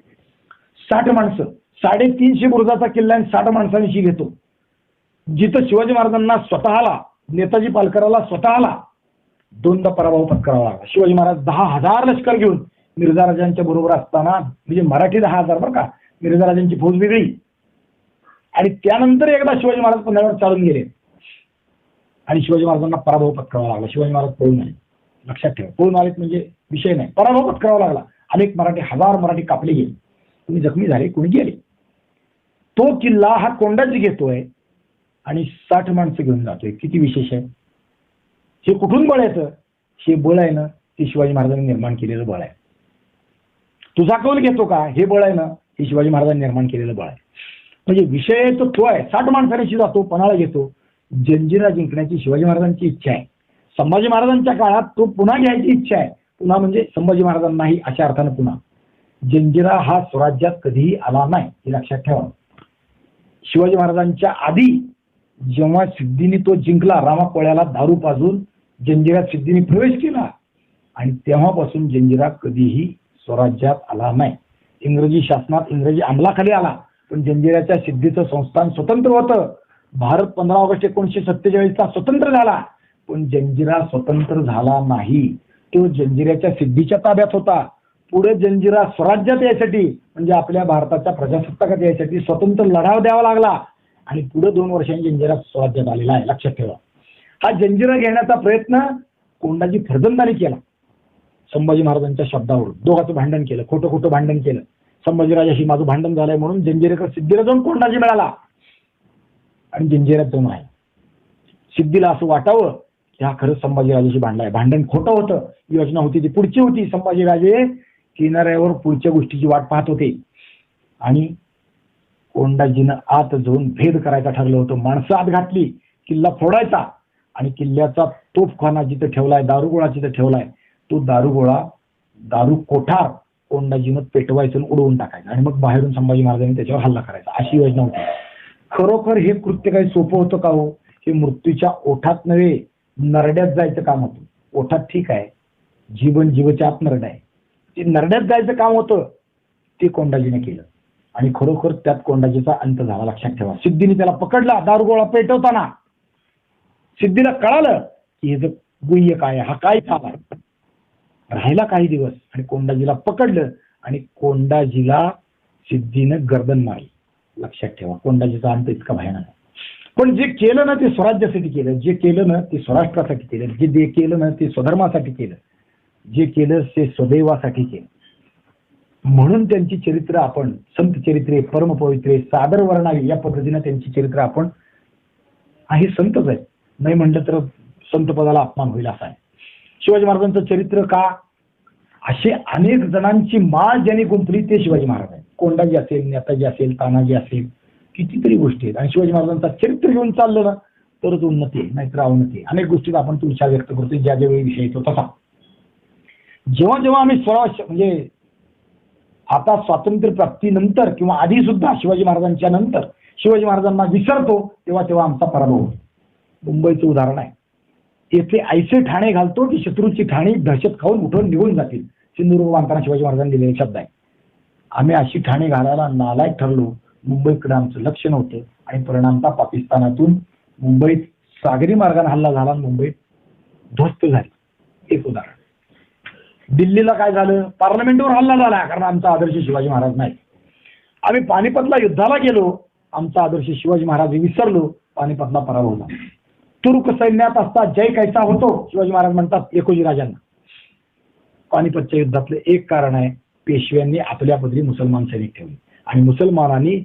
60 माणसं, 350 बुरुजाचा किल्ला आणि 60 माणसांशी घेतो. जिथं शिवाजी महाराजांना स्वतःला, नेताजी पालकराला स्वतःला 2दा पराभव पत्करावा लागला. शिवाजी महाराज 10,000 लष्कर घेऊन मिर्झा राजांच्या बरोबर असताना, म्हणजे मराठी 10,000 बरं का, मिर्झा राजांची फौज वेगळी. आणि त्यानंतर एकदा शिवाजी महाराज पन्हाळ्यावर चालून गेले आणि शिवाजी महाराजांना पराभव पत्करावा लागला. शिवाजी महाराज पळून आले. लक्षात ठेवा, पळून आलेत म्हणजे विषय नाही, पराभव पत्करावा लागला. अनेक मराठी, हजार मराठी कापले गेले, कुणी जखमी झाले, कुणी गेले. तो किल्ला हा कोंडाजी घेतोय आणि 60 माणसं घेऊन जातोय. किती विशेष आहे. हे कुठून बळ येतं? हे बळ आहे ना, ते शिवाजी महाराजांनी निर्माण केलेलं बळ आहे. तुझा कौल घेतो का? हे बळ आहे ना, हे शिवाजी महाराजांनी निर्माण केलेलं बळ आहे. म्हणजे विषय तो आहे. 60 माणसांशी जातो, पन्हाळा घेतो. जंजिरा जिंकण्याची शिवाजी महाराजांची इच्छा आहे. संभाजी महाराजांच्या काळात तो पुन्हा घ्यायची इच्छा आहे. पुन्हा म्हणजे संभाजी महाराजांनाही अशा अर्थानं पुन्हा. जंजिरा हा स्वराज्यात कधीही आला नाही, हे लक्षात ठेवा. शिवाजी महाराजांच्या आधी जेव्हा सिद्धीने तो जिंकला, रामापोळ्याला दारू पाजून जंजिऱ्यात सिद्धीने प्रवेश केला आणि तेव्हापासून जंजिरा कधीही स्वराज्यात आला नाही. इंग्रजी शासनात, इंग्रजी अंमलाखाली आला, पण जंजिऱ्याच्या सिद्धीचं संस्थान स्वतंत्र होतं. भारत 15 ऑगस्ट 1947चा स्वतंत्र झाला, पण जंजिरा स्वतंत्र झाला नाही. तो जंजिऱ्याच्या सिद्धीच्या ताब्यात होता. पुढे जंजिरा स्वराज्यात यायसाठी, म्हणजे आपल्या भारताच्या प्रजासत्ताकात यायसाठी स्वतंत्र लढाव द्यावा लागला आणि पुढे 2 वर्षांनी जंजिरा स्वराज्यात आलेला आहे. लक्षात ठेवा. हा जंजिरा घेण्याचा प्रयत्न कोंडाजी फर्जंदाने केला. संभाजी महाराजांच्या शब्दावर दोघांचं भांडण केलं, खोटं खोटं भांडण केलं. संभाजीराजाशी माझं भांडण झालंय म्हणून जंजिरेकर सिद्धीला जाऊन कोंडाजी मिळाला आणि जंजिऱ्यात जाऊन आहे. सिद्धीला असं वाटावं की हा खरंच संभाजीराजाशी भांडलाय. भांडण खोटं होतं. योजना होती ती पुढची होती. संभाजीराजे किनाऱ्यावर पुढच्या गोष्टीची वाट पाहत होते आणि कोंडाजीनं आत जाऊन भेद करायचा ठरलं होतं. माणसं आत घातली, किल्ला फोडायचा आणि किल्ल्याचा तोफखाना जिथं ठेवलाय, दारुगोळा जिथं ठेवलाय, तो दारुगोळा, दारू कोठार कोंडाजीनं पेटवायचं, उडवून टाकायचं आणि मग बाहेरून संभाजी महाराजांनी त्याच्यावर हल्ला करायचा, अशी योजना होती. खरोखर हे कृत्य काही सोपं होतं का हो? हे मृत्यूच्या ओठात नव्हे, नरड्यात जायचं काम होतं. ओठात ठीक आहे, जीवन जीवच्या आत नरड आहे, ते नरड्यात जायचं काम होतं, ते कोंडाजीने केलं आणि खरोखर त्यात कोंडाजीचा अंत झाला. लक्षात ठेवा. सिद्धीने त्याला पकडला दारुगोळा पेटवताना. सिद्धीला कळालं की हे गुह्य काय, हा काय झाला. राहिला काही दिवस आणि कोंडाजीला पकडलं आणि कोंडाजीला सिद्धीनं गर्दन मारली. लक्षात ठेवा, कोंडाजीचा अंत इतका भयानक आहे. पण जे केलं ना ते स्वराज्यासाठी केलं, जे केलं ना ते स्वराष्ट्रासाठी केलं, जे केलं ना ते स्वधर्मासाठी केलं, जे केलं ते स्वदैवासाठी केलं. म्हणून त्यांची चरित्र आपण, संत चरित्रे, परमपवित्रे, सादर वर्णावी या पद्धतीने त्यांची चरित्र आपण, हे संतच आहे, नाही म्हटलं तर संत पदाला अपमान होईल असा आहे. शिवाजी महाराजांचं चरित्र का, असे अनेक जणांची माळ ज्यांनी गुंफली ते शिवाजी महाराज आहे. कोंडाजी असेल, नेताजी असेल, तानाजी असेल, कितीतरी गोष्टी आहेत. आणि शिवाजी महाराजांचा चरित्र घेऊन चाललं ना तरच उन्नती आहे, नाहीतर अवनती आहे. अनेक गोष्टीत आपण तुमच्या व्यक्त करतो ज्या ज्यावेळी विषय येतो तसा. जेव्हा जेव्हा आम्ही म्हणजे आता स्वातंत्र्य प्राप्तीनंतर किंवा आधी सुद्धा शिवाजी महाराजांच्या नंतर शिवाजी महाराजांना विसरतो तेव्हा तेव्हा आमचा पराभव होतो. मुंबईचं उदाहरण आहे. येथे ऐसे ठाणे घालतो की शत्रूची ठाणी दहशत खाऊन उठून निघून जातील. सिंधुदुर्ग बांधताना शिवाजी महाराजांनी दिलेले शब्द आहे. आम्ही अशी ठाणे घालायला नालायक ठरलो. मुंबईकडे आमचं लक्ष नव्हतं आणि परिणामता पाकिस्तानातून मुंबईत सागरी मार्गाने हल्ला झाला, मुंबईत ध्वस्त झाली. एक उदाहरण. दिल्लीला काय झालं, पार्लमेंटवर हल्ला झाला, कारण आमचा आदर्श शिवाजी महाराज नाही. आम्ही पानिपतला युद्धाला गेलो, आमचा आदर्श शिवाजी महाराज विसरलो, पानिपतला पराभव झाला. तुर्क सैन्यात असता जय कैसा होतो, शिवाजी महाराज म्हणतात एकोजी राजांना. पानिपतच्या युद्धातलं एक कारण आहे, पेशव्यांनी आपल्या पदरी मुसलमान सैनिक ठेवले आणि मुसलमानांनी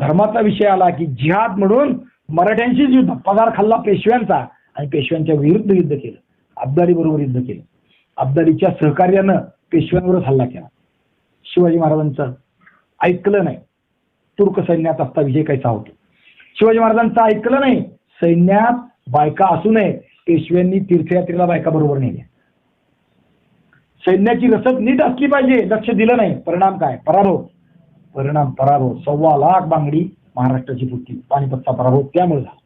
धर्माचा विषय आला की जिहाद म्हणून मराठ्यांशीच युद्ध, पगार खाल्ला पेशव्यांचा आणि पेशव्यांच्या विरुद्ध युद्ध केलं. अब्दाली बरोबर युद्ध केलं. अब्दालीच्या सहकार्यानं पेशव्यांवरच हल्ला केला. शिवाजी महाराजांचं ऐकलं नाही. तुर्क सैन्यात असता विजय कैसा होतो, शिवाजी महाराजांचं ऐकलं नाही. सैन्यात बायका असू नये, पेशव्यांनी तीर्थयात्रेला बायका बरोबर नेल्या. सैन्याची रसद नीट असली पाहिजे, लक्ष दिलं नाही. परिणाम काय, पराभव. परिणाम पराभव. 1.25 लाख बांगडी महाराष्ट्राची फुटली. पानिपतचा पराभव त्यामुळे झाला.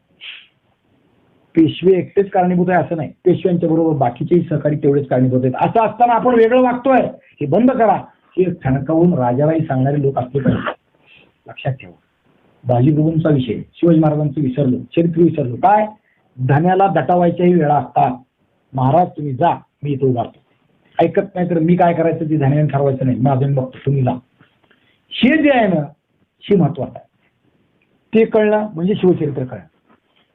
पेशवे एकटेच कारणीभूत आहे असं नाही, पेशव्यांच्या बरोबर बाकीचेही सहकारी तेवढेच कारणीभूत आहेत. असं असताना आपण वेगळं वागतोय, हे बंद करा, हे ठणकावून राजालाही सांगणारे लोक असले पाहिजे. लक्षात ठेवा. बाजीप्रभूंचा विषय, शिवाजी महाराजांचं विसरलो, चरित्र विसरलो. काय, धन्याला दटावायच्याही वेळा असतात. महाराज तुम्ही जा, मी इथं उभारतो. ऐकत नाही तर मी काय करायचं ते धन्याने ठरवायचं नाही, माझं बघतो, तुम्ही जा. हे जे आहे ना, हे महत्वाचं आहे. ते कळणं म्हणजे शिवचरित्र कळणं.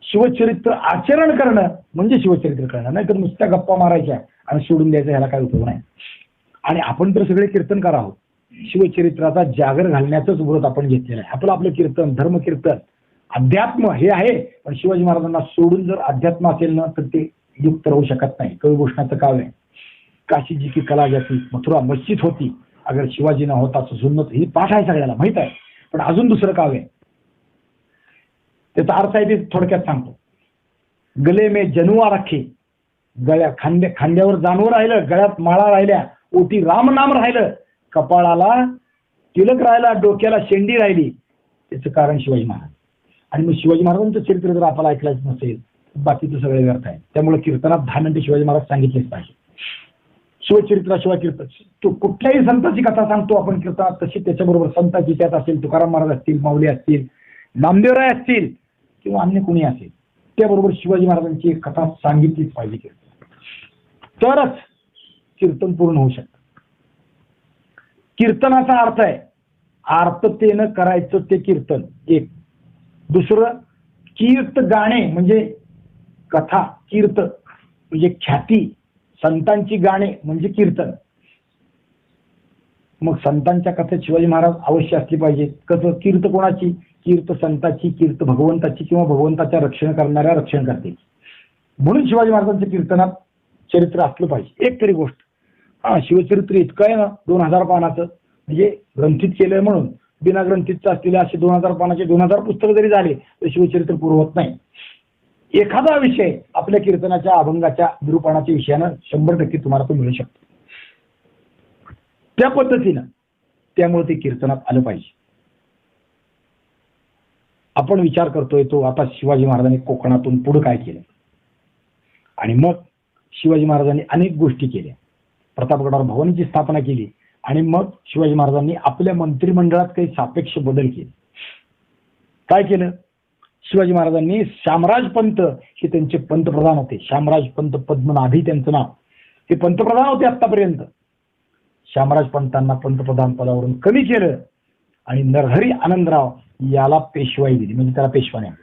शिवचरित्र आचरण करणं म्हणजे शिवचरित्र कळणं. नाही तर नुसत्या गप्पा मारायच्या आणि सोडून द्यायचा ह्याला काय उपयोग नाही. आणि आपण तर सगळे कीर्तनकार आहोत. शिवचरित्राचा जागर घालण्याचंच व्रत आपण घेतलेलं आहे. आपलं धर्म धर्मकीर्तन अध्यात्म हे आहे. पण शिवाजी महाराजांना सोडून जर अध्यात्म असेल ना तर ते युक्त राहू शकत नाही. कविभूषणाचं काव्य आहे, काशी जी की कला जाती मथुरा मस्जिद होती अगर शिवाजी न होता सुन्नत, ही पाठ आहे सगळ्याला माहित आहे. पण अजून दुसरं काव्य आहे, त्याचा अर्थ आहे ते थोडक्यात सांगतो. गले में जनुआ रखे, खांद्यावर जानवर राहिलं, गळ्यात माळा राहिल्या, ओटी राम नाम राहिलं, कपाळाला तिलक राहिला, डोक्याला शेंडी राहिली. त्याचं कारण शिवाजी महाराज. आणि मग शिवाजी महाराजांचं चरित्र जर आपल्याला ऐकलाच नसेल बाकीचं सगळं व्यर्थ आहे. त्यामुळे कीर्तनात 10 मिनिटं शिवाजी महाराज सांगितलेच पाहिजे. शिवचरित्राशिवाय कीर्तन, तो कुठल्याही संतांची कथा सांगतो आपण कीर्तनात तशी त्याच्याबरोबर संतांची त्यात असेल, तुकाराम महाराज असतील, माऊली असतील, नामदेवराय असतील किंवा अन्य कोणी असेल, त्याबरोबर शिवाजी महाराजांची एक कथा सांगितलीच पाहिजे कीर्तन, तरच कीर्तन पूर्ण होऊ शकतं. कीर्तनाचा अर्थ आहे आर्ततेनं करायचं ते कीर्तन एक. दुसरं कीर्त गाणे म्हणजे कथा, कीर्त म्हणजे ख्याती, संतांची गाणे म्हणजे कीर्तन. मग संतांच्या कथेत शिवाजी महाराज अवश्य असली पाहिजे. कसं? कीर्त कोणाची? कीर्त संतांची, कीर्त भगवंताची किंवा भगवंताच्या रक्षण करणाऱ्या रक्षण करते. म्हणून शिवाजी महाराजांच्या कीर्तनात चरित्र असलं पाहिजे. एक तरी गोष्ट, शिवचरित्र इतकं आहे ना 2000 पानाचं, म्हणजे ग्रंथित केलंय म्हणून. बिना ग्रंथितचं असलेले असे 2000 पानाचे 2000 पुस्तकं जरी झाले तर शिवचरित्र पूर्ण होत नाही. एखादा विषय आपल्या कीर्तनाच्या, अभंगाच्या, निरूपणाच्या विषयानं 100% तुम्हाला तो मिळू शकतो त्या पद्धतीनं. त्यामुळे ते कीर्तनात आलं पाहिजे. आपण विचार करतोय तो आता शिवाजी महाराजांनी कोकणातून पुढे काय केलं, आणि मग शिवाजी महाराजांनी अनेक गोष्टी केल्या. प्रतापगडावर भवानीची स्थापना केली आणि मग शिवाजी महाराजांनी आपल्या मंत्रिमंडळात काही सापेक्ष बदल केले. काय केलं? शिवाजी महाराजांनी श्यामराज पंत हे त्यांचे पंतप्रधान होते. श्यामराज पंत पद्मनाभी त्यांचं नाव. ते पंतप्रधान होते आतापर्यंत. श्यामराज पंतांना पंतप्रधान पदावरून कमी केलं आणि नरहरी आनंदराव याला पेशवाई दिली, म्हणजे त्याला पेशवा नाही.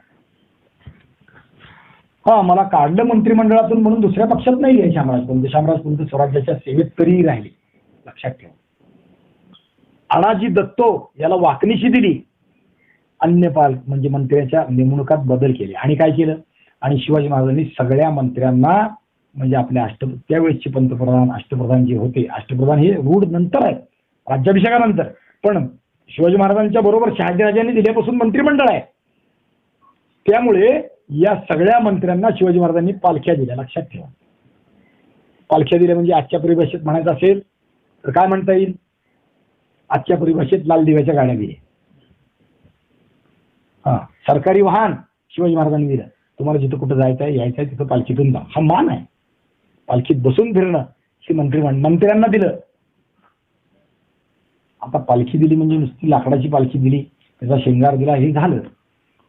मला काढलं मंत्रिमंडळातून म्हणून दुसऱ्या पक्षात नाही आहे श्यामराज पंत. श्यामराज पंत स्वराज्याच्या सेवेत तरीही राहिले, लक्षात ठेवा. अनाजी दत्तो याला वाकणीशी दिली. अन्यपाल म्हणजे मंत्र्याच्या नेमणुकात बदल केले. आणि काय केलं? आणि शिवाजी महाराजांनी सगळ्या मंत्र्यांना, म्हणजे आपल्या त्यावेळेसचे पंतप्रधान, अष्टप्रधान जे होते, अष्टप्रधान हे रूढ नंतर आहे राज्याभिषेकानंतर, पण शिवाजी महाराजांच्या बरोबर शहाजीराजांनी दिल्यापासून मंत्रिमंडळ आहे. त्यामुळे या सगळ्या मंत्र्यांना शिवाजी महाराजांनी पालख्या दिल्या, लक्षात ठेवा. पालख्या दिल्या म्हणजे आजच्या परिभाषेत म्हणायचं असेल तर काय म्हणता येईल? आजच्या परिभाषेत लाल दिव्याच्या गाड्या दिल्या. सरकारी वाहन शिवाजी महाराजांनी दिलं. तुम्हाला जिथं कुठं जायचं आहे, यायचं आहे, तिथं पालखीतून जा, हा मान आहे. पालखीत बसून फिरणं हे मंत्र्यांना दिलं. आता पालखी दिली म्हणजे नुसती लाकडाची पालखी दिली, त्याचा शृंगार दिला, हे झालं.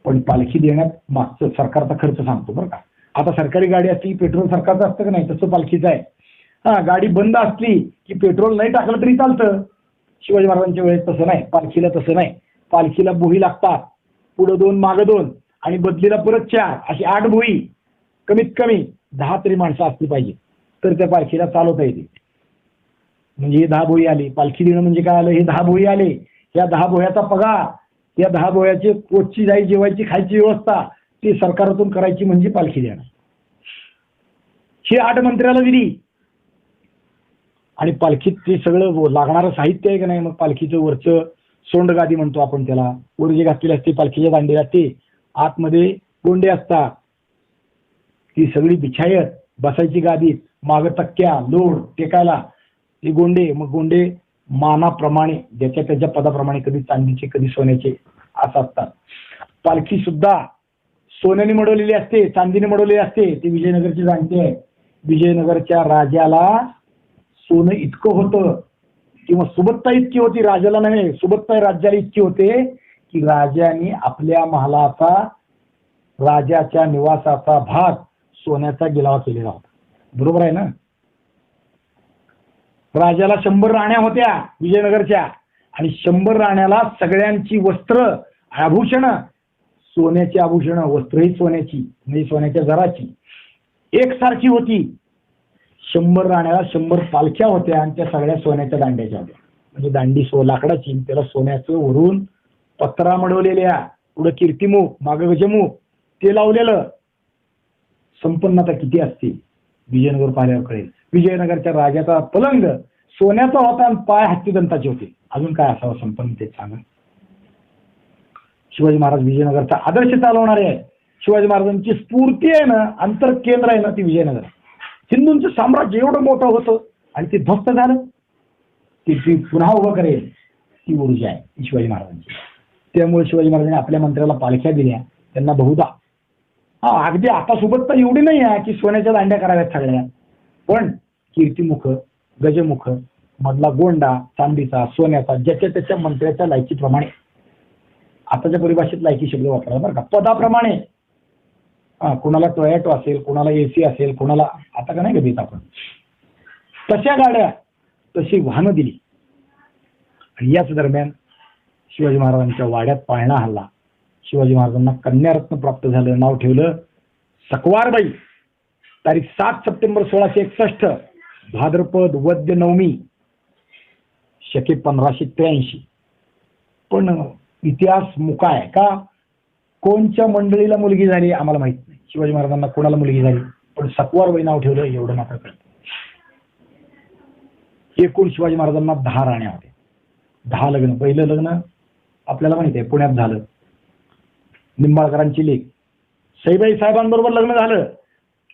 पण पालखी देण्यात मागचं सरकारचा खर्च सांगतो बरं का. आता सरकारी गाडी असली की पेट्रोल सरकारचं असतं का नाही, तसं पालखीचं आहे. गाडी बंद असली की पेट्रोल नाही टाकलं तरी चालतं. शिवाजी महाराजांच्या वेळेस तसं नाही, पालखीला तसं नाही. पालखीला बोही लागतात, पुढं 2 मागं 2 आणि बदलीला परत 4, अशी 8 बोही, कमीत कमी 10 तरी माणसं असली पाहिजे तर त्या पालखीला चालवता येते. म्हणजे हे 10 बोही आले. पालखी देणं म्हणजे काय आलं? हे 10 बोही आले. या 10 बोह्याचा पगार, या 10 बोह्याचे पोटची जाई, जेवायची, खायची व्यवस्था ती सरकारातून करायची म्हणजे पालखी देणं. ही 8 मंत्र्याला दिली. आणि पालखीत ते सगळं लागणारं साहित्य आहे का नाही, मग पालखीचं वरचं सोंडगादी म्हणतो आपण त्याला, वर जे घातलेली असते पालखीच्या दांडीला, ते आतमध्ये गोंडे असतात, ती सगळी बिछायत, बसायची गादीत, माग तक्क्या, लोड टेकायला ते गोंडे. मग गोंडे मानाप्रमाणे, ज्याच्या त्याच्या पदाप्रमाणे, कधी चांदीचे कधी सोन्याचे असं असतात. पालखी सुद्धा सोन्याने मडवलेली असते, चांदीने मडवलेली असते. ती विजयनगरची जाणते आहे. विजयनगरच्या राजाला सोनं इतकं होतं किंवा सुबत्ता इतकी होती, राजाला नव्हे, सुबत्ता राज्याला इतकी होते की राजाने आपल्या महालाचा, राजाच्या निवासाचा भाग सोन्याचा गिलावा केलेला होता. बरोबर आहे ना? राजाला 100 राण्या होत्या विजयनगरच्या, आणि 100 राण्याला सगळ्यांची वस्त्र, आभूषण सोन्याची आभूषणं, वस्त्रही सोन्याची, म्हणजे सोन्याच्या जराची एकसारखी होती. 100 राण्याला 100 पालख्या होत्या आणि त्या सगळ्या सोन्याच्या दांड्याच्या होत्या. म्हणजे दांडी लाकडाची, त्याला सोन्याचं वरून पत्रा मडवलेल्या, पुढे कीर्तिमुख, मागे गजमुख ते लावलेलं. संपन्नता किती असते विजयनगर पाहिल्यावर कळेल. विजयनगरच्या राजाचा पलंग सोन्याचा होता आणि पाय हत्तीदंताचे होते. अजून काय असावं संपन्नतेत सांगा. शिवाजी महाराज विजयनगरचा आदर्श चालवणारे आहे. शिवाजी महाराजांची स्फूर्ती आहे ना, अंतरकेंद्र आहे ना, ती विजयनगर. हिंदूंचं साम्राज्य एवढं मोठं होतं आणि ते ध्वस्त झालं. ती पुन्हा उभं करेल ती ऊर्जा आहे शिवाजी महाराजांची. त्यामुळे शिवाजी महाराजांनी आपल्या मंत्र्याला पालख्या दिल्या. त्यांना बहुधा अगदी आता सोबत तर एवढी नाही आहे की सोन्याच्या दांड्या कराव्यात सगळ्या, पण कीर्तिमुख, गजमुख, मधला गोंडा चांदीचा, सोन्याचा, ज्याच्या त्याच्या मंत्र्याच्या लायकीप्रमाणे, आताच्या परिभाषेत लायकी शब्द वापरला बरं का, पदाप्रमाणे. कोणाला टोयॅटो असेल, कोणाला एसी असेल, कोणाला आता का नाही का देत आपण तशा गाड्या, तशी वाहनं दिली. आणि याच दरम्यान शिवाजी महाराजांच्या वाड्यात पाळणा हल्ला. शिवाजी महाराजांना कन्यारत्न प्राप्त झालं. नाव ठेवलं सकवारबाई. तारीख 7 सप्टेंबर 1661, भाद्रपद वद्य नवमी, शके 1583. पण इतिहास मुका आहे का? कोणच्या मंडळीला मुलगी झाली आम्हाला माहित नाही. शिवाजी महाराजांना कोणाला मुलगी झाली, पण सकवारबाई नाव ठेवलं एवढं मात्र कळतं. एकूण शिवाजी महाराजांना 10 राण्या होत्या, 10 लग्न. पहिलं लग्न आपल्याला माहिती आहे पुण्यात झालं, निंबाळकरांची लेक सईबाई साहेबांबरोबर लग्न झालं.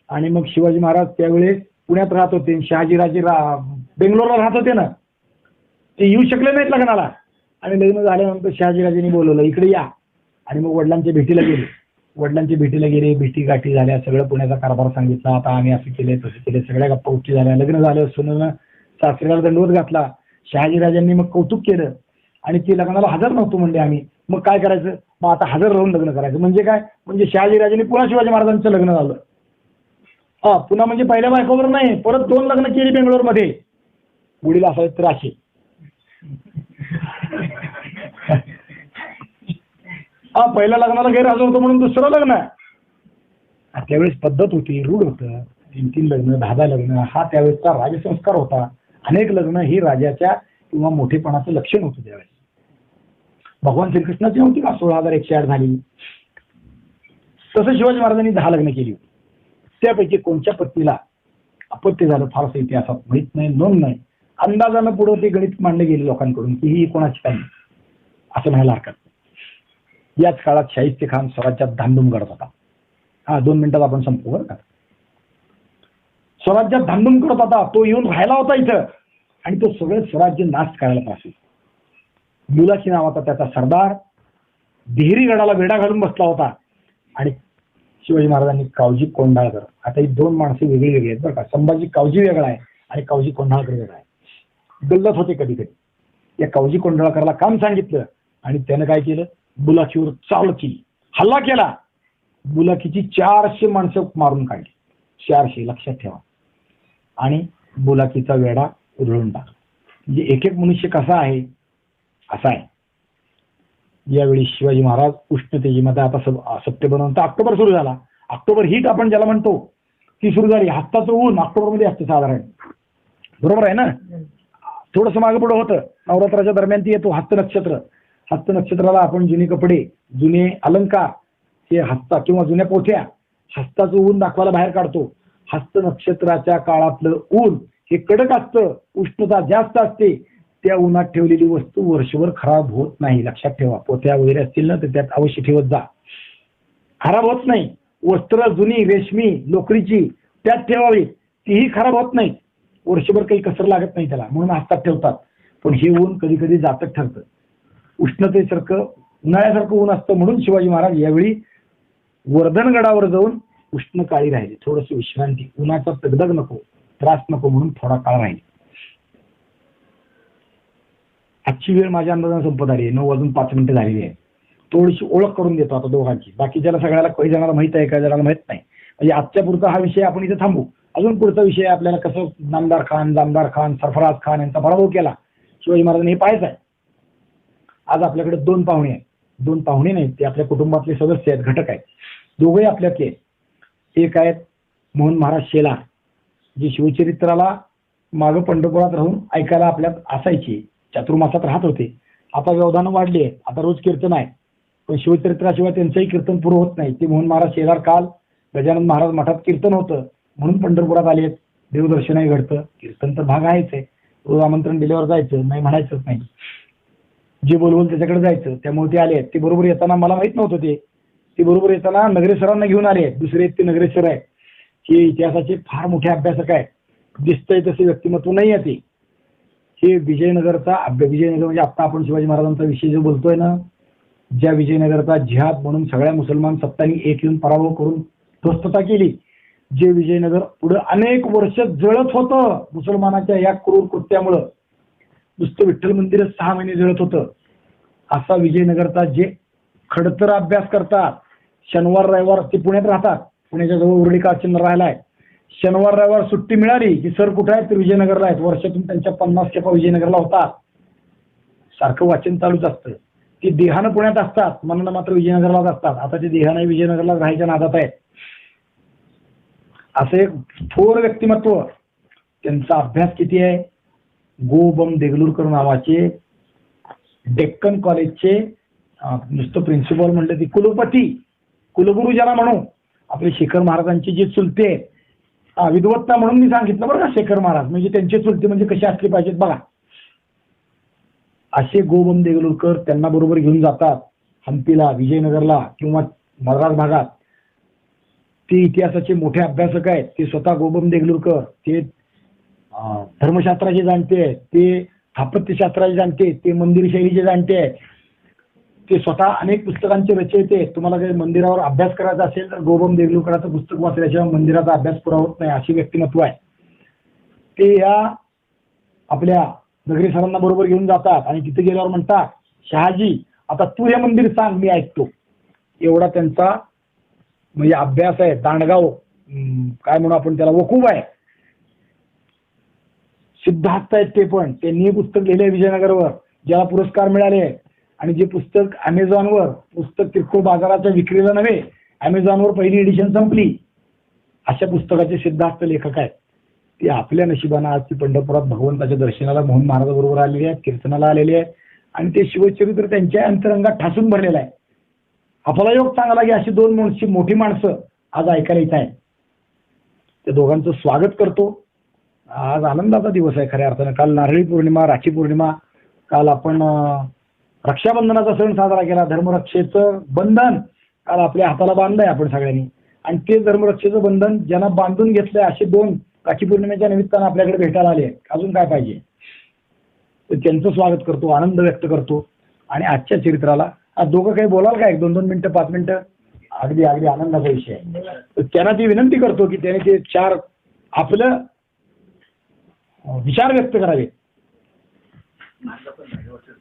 आणि मग शिवाजी महाराज त्यावेळेस पुण्यात राहत होते, शहाजीराजे बेंगलोरला राहत होते ना, ते येऊ शकले नाहीत लग्नाला. आणि लग्न झाल्यानंतर शहाजीराजेंनी बोलवलं, इकडे या. आणि मग वडिलांच्या भेटीला गेले. भेटी गाठी झाल्या, सगळं पुण्याचा कारभार सांगितला. आता आम्ही असं केलंय तसं केलंय, सगळ्या गप्पा गोष्टी झाल्या. लग्न झालं, सुनेनं सासऱ्याला दंडवत घातला. शहाजीराजांनी मग कौतुक केलं आणि ते लग्नाला हजर नव्हतो म्हणजे आम्ही. मग काय करायचं, मग आता हजर राहून लग्न करायचं. म्हणजे काय, म्हणजे शहाजीराजांनी पुन्हा शिवाजी महाराजांचं लग्न झालं. पुन्हा म्हणजे पहिल्या बायकोवर नाही, परत 2 लग्न केली बेंगलोरमध्ये. वडील असायचे तर असे. पहिल्या लग्नाला गैरहजर होतो म्हणून दुसरं लग्न. त्यावेळेस पद्धत होती, रूढ होतं. 3-3 लग्न, 10-10 लग्न हा त्यावेळेसचा राजसंस्कार होता. अनेक लग्न ही राजाच्या किंवा मोठेपणाचं लक्षण होतं त्यावेळेस. भगवान श्रीकृष्णाची नव्हती का 16,108 झाली, तसं शिवाजी महाराजांनी 10 लग्न केली होती. त्यापैकी कोणत्या पत्नीला अपत्य झालं फारसं इतिहासात माहित नाही, नोंद नाही. अंदाजानं पुढे ते गणित मांडले गेले लोकांकडून की ही कोणाची काही असं म्हणायला हरकत. याच काळात शाहिस्ते खान स्वराज्यात धामधूम करत होता. 2 मिनिटात आपण संपू बरं का. स्वराज्यात धामधूम करत होता. तो येऊन राहिला होता इथं आणि तो सगळं स्वराज्य नाश करायला पाहिजे. मुलाची नावाचा त्याचा सरदार देहरीगडाला वेढा घालून बसला होता. आणि शिवाजी महाराजांनी कावजी कोंढाळकर, आता ही 2 माणसे वेगळी वेगळी आहेत बरं का. संभाजी कावजी वेगळा आहे आणि कावजी कोंढाळकर वेगळा आहे. गल्लत होते कधी कधी. या कावजी कोंढाळकरला काम सांगितलं आणि त्यानं काय केलं, बुलाखीवर चाल केली, हल्ला केला. बुलाखीची 400 माणसं मारून काढली. 400 लक्षात ठेवा. आणि बुलाखीचा वेढा उधळून टाकला. म्हणजे एक एक मनुष्य कसा आहे असा आहे. यावेळी शिवाजी महाराज उष्णतेची मध्ये आता सप्टेंबर ऑक्टोबर सुरू झाला. ऑक्टोबर हीट आपण ज्याला म्हणतो ती सुरू झाली. हस्ताचं ऊन ऑक्टोबरमध्ये असतं साधारण, बरोबर आहे ना. थोडंसं मागे पुढे होतं. नवरात्राच्या दरम्यान ती येतो हस्त नक्षत्र. हस्त नक्षत्राला आपण जुने कपडे, जुने अलंकार, हे हस्ता किंवा जुन्या पोथ्या, हस्ताचं ऊन दाखवायला बाहेर काढतो. हस्त नक्षत्राच्या काळातलं ऊन हे कडक असतं, उष्णता जास्त असते. त्या उन्हात ठेवलेली वस्तू वर्षभर खराब होत नाही. लक्षात ठेवा. पोथ्या वगैरे असतील ना तर त्यात अवश्य ठेवत जा, खराब होत नाही. वस्त्र जुनी रेशमी लोकरीची त्यात ठेवावी, तीही खराब होत नाही. वर्षभर काही कसर लागत नाही त्याला, म्हणून हातात ठेवतात. पण हे ऊन कधी कधी जातक ठरतं. उष्णतेसारखं उन्हाळ्यासारखं ऊन असतं. म्हणून शिवाजी महाराज यावेळी वर्धनगडावर जाऊन उष्ण काळी राहिले. थोडंसं विश्रांती, उन्हाचा तगदग नको, त्रास नको म्हणून थोडा काळ राहिले. आजची वेळ माझ्या अंदाजाने संपत आली आहे. 9:05 झालेली आहे. थोडीशी ओळख करून देतो आता दोघांची. बाकीच्याला सगळ्याला काही जणांना माहित आहे, काही जणांना माहित नाही. म्हणजे आजच्या पुरता हा विषय आपण इथे थांबू. अजून पुढचा विषय आपल्याला कसं नामदार खान, जामदार खान, सरफराज खान यांचा पराभव केला शिवाजी महाराजांनी हे पाहायचं आहे. आज आपल्याकडे 2 पाहुणे आहेत. 2 पाहुणे नाहीत, ते आपल्या कुटुंबातले सदस्य आहेत, घटक आहेत. दोघंही आपल्यातले. एक आहेत मोहन महाराज शेलार, जे शिवचरित्राला मागं पंढरपुरात राहून ऐकायला आपल्यात असायची, चातुर्मासात राहत होते. आता व्यवधानं वाढली आहेत, आता रोज कीर्तन आहे, पण शिवचरित्राशिवाय त्यांचंही कीर्तन पुरं होत नाही. ते मोहन महाराज शेलार काल गजानन महाराज मठात कीर्तन होतं म्हणून पंढरपुरात आले आहेत. देवदर्शनही घडतं, कीर्तन तर भाग आहेच आहे. रोज आमंत्रण दिल्यावर जायचं, नाही म्हणायचंच नाही, जे बोलवलं त्याच्याकडे जायचं. त्यामुळे ते आले आहेत. ते बरोबर येताना मला माहित नव्हतं, ते बरोबर येताना नगरेश्वरांना घेऊन आले आहेत. दुसरे ते नगरेश्वर आहे, हे इतिहासाचे फार मोठे अभ्यासक आहे. दिसतंय तसे व्यक्तिमत्व नाही आहे ते. हे विजयनगरचा विजयनगर म्हणजे आता आपण शिवाजी महाराजांचा विषय जो बोलतोय ना, ज्या विजयनगरचा जिहाद म्हणून सगळ्या मुसलमान सत्तांनी एक येऊन पराभव करून ध्वस्तता केली, जे विजयनगर पुढे अनेक वर्ष जळत होतं मुसलमानाच्या या क्रूर कृत्यामुळं, नुसतं विठ्ठल मंदिर 6 महिने जळत होतं, असा विजयनगरचा जे खडतर अभ्यास करतात, शनिवार रविवार ते पुण्यात राहतात, पुण्याच्या जवळ उर्ली काचिंद राहायला आहे. शनिवार रविवार सुट्टी मिळाली की सर कुठे आहेत, ते विजयनगरला आहेत. वर्षातून त्यांच्या 50 खेपा विजयनगरला होतात. सारखं वाचन चालूच असतं. ती देहानं पुण्यात असतात, मनानं मात्र विजयनगरलाच असतात. आता ते देहानं विजयनगरला राहायच्या नादात आहेत. असं एक थोर व्यक्तिमत्व. त्यांचा अभ्यास किती आहे. गो बम देगलूरकर नावाचे डेक्कन कॉलेजचे नुसतं प्रिन्सिपल म्हणलं ती कुलगुरू ज्याला म्हणू, आपले शेखर महाराजांचे जे चुलते विद्वत्ता म्हणून मी सांगितलं बरं का. शेखर महाराज म्हणजे त्यांचे चुलते म्हणजे कसे असले पाहिजेत बघा. असे गोबम देगलूरकर त्यांना बरोबर घेऊन जातात हंपीला, विजयनगरला किंवा मद्रास भागात. ते इतिहासाचे मोठे अभ्यासक आहेत. ते स्वतः गोबम देगलूरकर, ते धर्मशास्त्राचे जाणते आहेत, ते स्थापत्यशास्त्राचे जाणते, ते मंदिर शैलीचे जाणते आहेत, ते स्वतः अनेक पुस्तकांचे रचयिते. तुम्हाला काही मंदिरावर अभ्यास करायचा असेल तर गोबम देगलूरकरांचं पुस्तक वाचल्याशिवाय मंदिराचा अभ्यास पुरा होत नाही, अशी व्यक्तिमत्व आहे. ते या आपल्या नगरी सरांना बरोबर घेऊन जातात आणि तिथे गेल्यावर म्हणतात, शहाजी आता तू हे मंदिर सांग, मी ऐकतो. एवढा त्यांचा म्हणजे अभ्यास आहे. दांडगाव काय म्हणू आपण त्याला, वकूब आहे. सिद्धार्थ आहेत ते पण. त्यांनी पुस्तक लिहिले विजयनगरवर, ज्याला पुरस्कार मिळाले. आणि जे पुस्तक अमेझॉनवर, पुस्तक किरकोळ बाजाराच्या विक्रीला नव्हे, अमेझॉनवर पहिली एडिशन संपली, अशा पुस्तकाचे सिद्धार्थ लेखक आहेत. ते आपल्या नशिबानं आज ती पंढरपुरात भगवंताच्या दर्शनाला मोहन महाराजाबरोबर आलेले आहेत, कीर्तनाला आलेले आहेत. आणि ते शिवचरित्र त्यांच्या अंतरंगात ठासून भरलेलं आहे. आपला योग चांगला की अशी 2 मोठी माणसं आज ऐकायला येत आहेत. त्या दोघांचं स्वागत करतो. आज आनंदाचा दिवस आहे खऱ्या अर्थानं. काल नारळी पौर्णिमा, राखी पौर्णिमा, काल आपण रक्षाबंधनाचा सण साजरा केला. धर्मरक्षेचं बंधन काल आपल्या हाताला बांधलंय आपण सगळ्यांनी. आणि ते धर्मरक्षेचं बंधन ज्यांना बांधून घेतलंय असे 2 राखी पौर्णिमेच्या निमित्तानं आपल्याकडे भेटायला आले. अजून काय पाहिजे. तर त्यांचं स्वागत करतो, आनंद व्यक्त करतो. आणि आजच्या चरित्राला आज दोघं काही बोलाल का, 1-2 मिनिटं 5 मिनिटं. अगदी अगदी आनंदाचा विषय आहे. तर त्यांना ती विनंती करतो की त्याने ते 4 आपलं विचार व्यक्त करावे.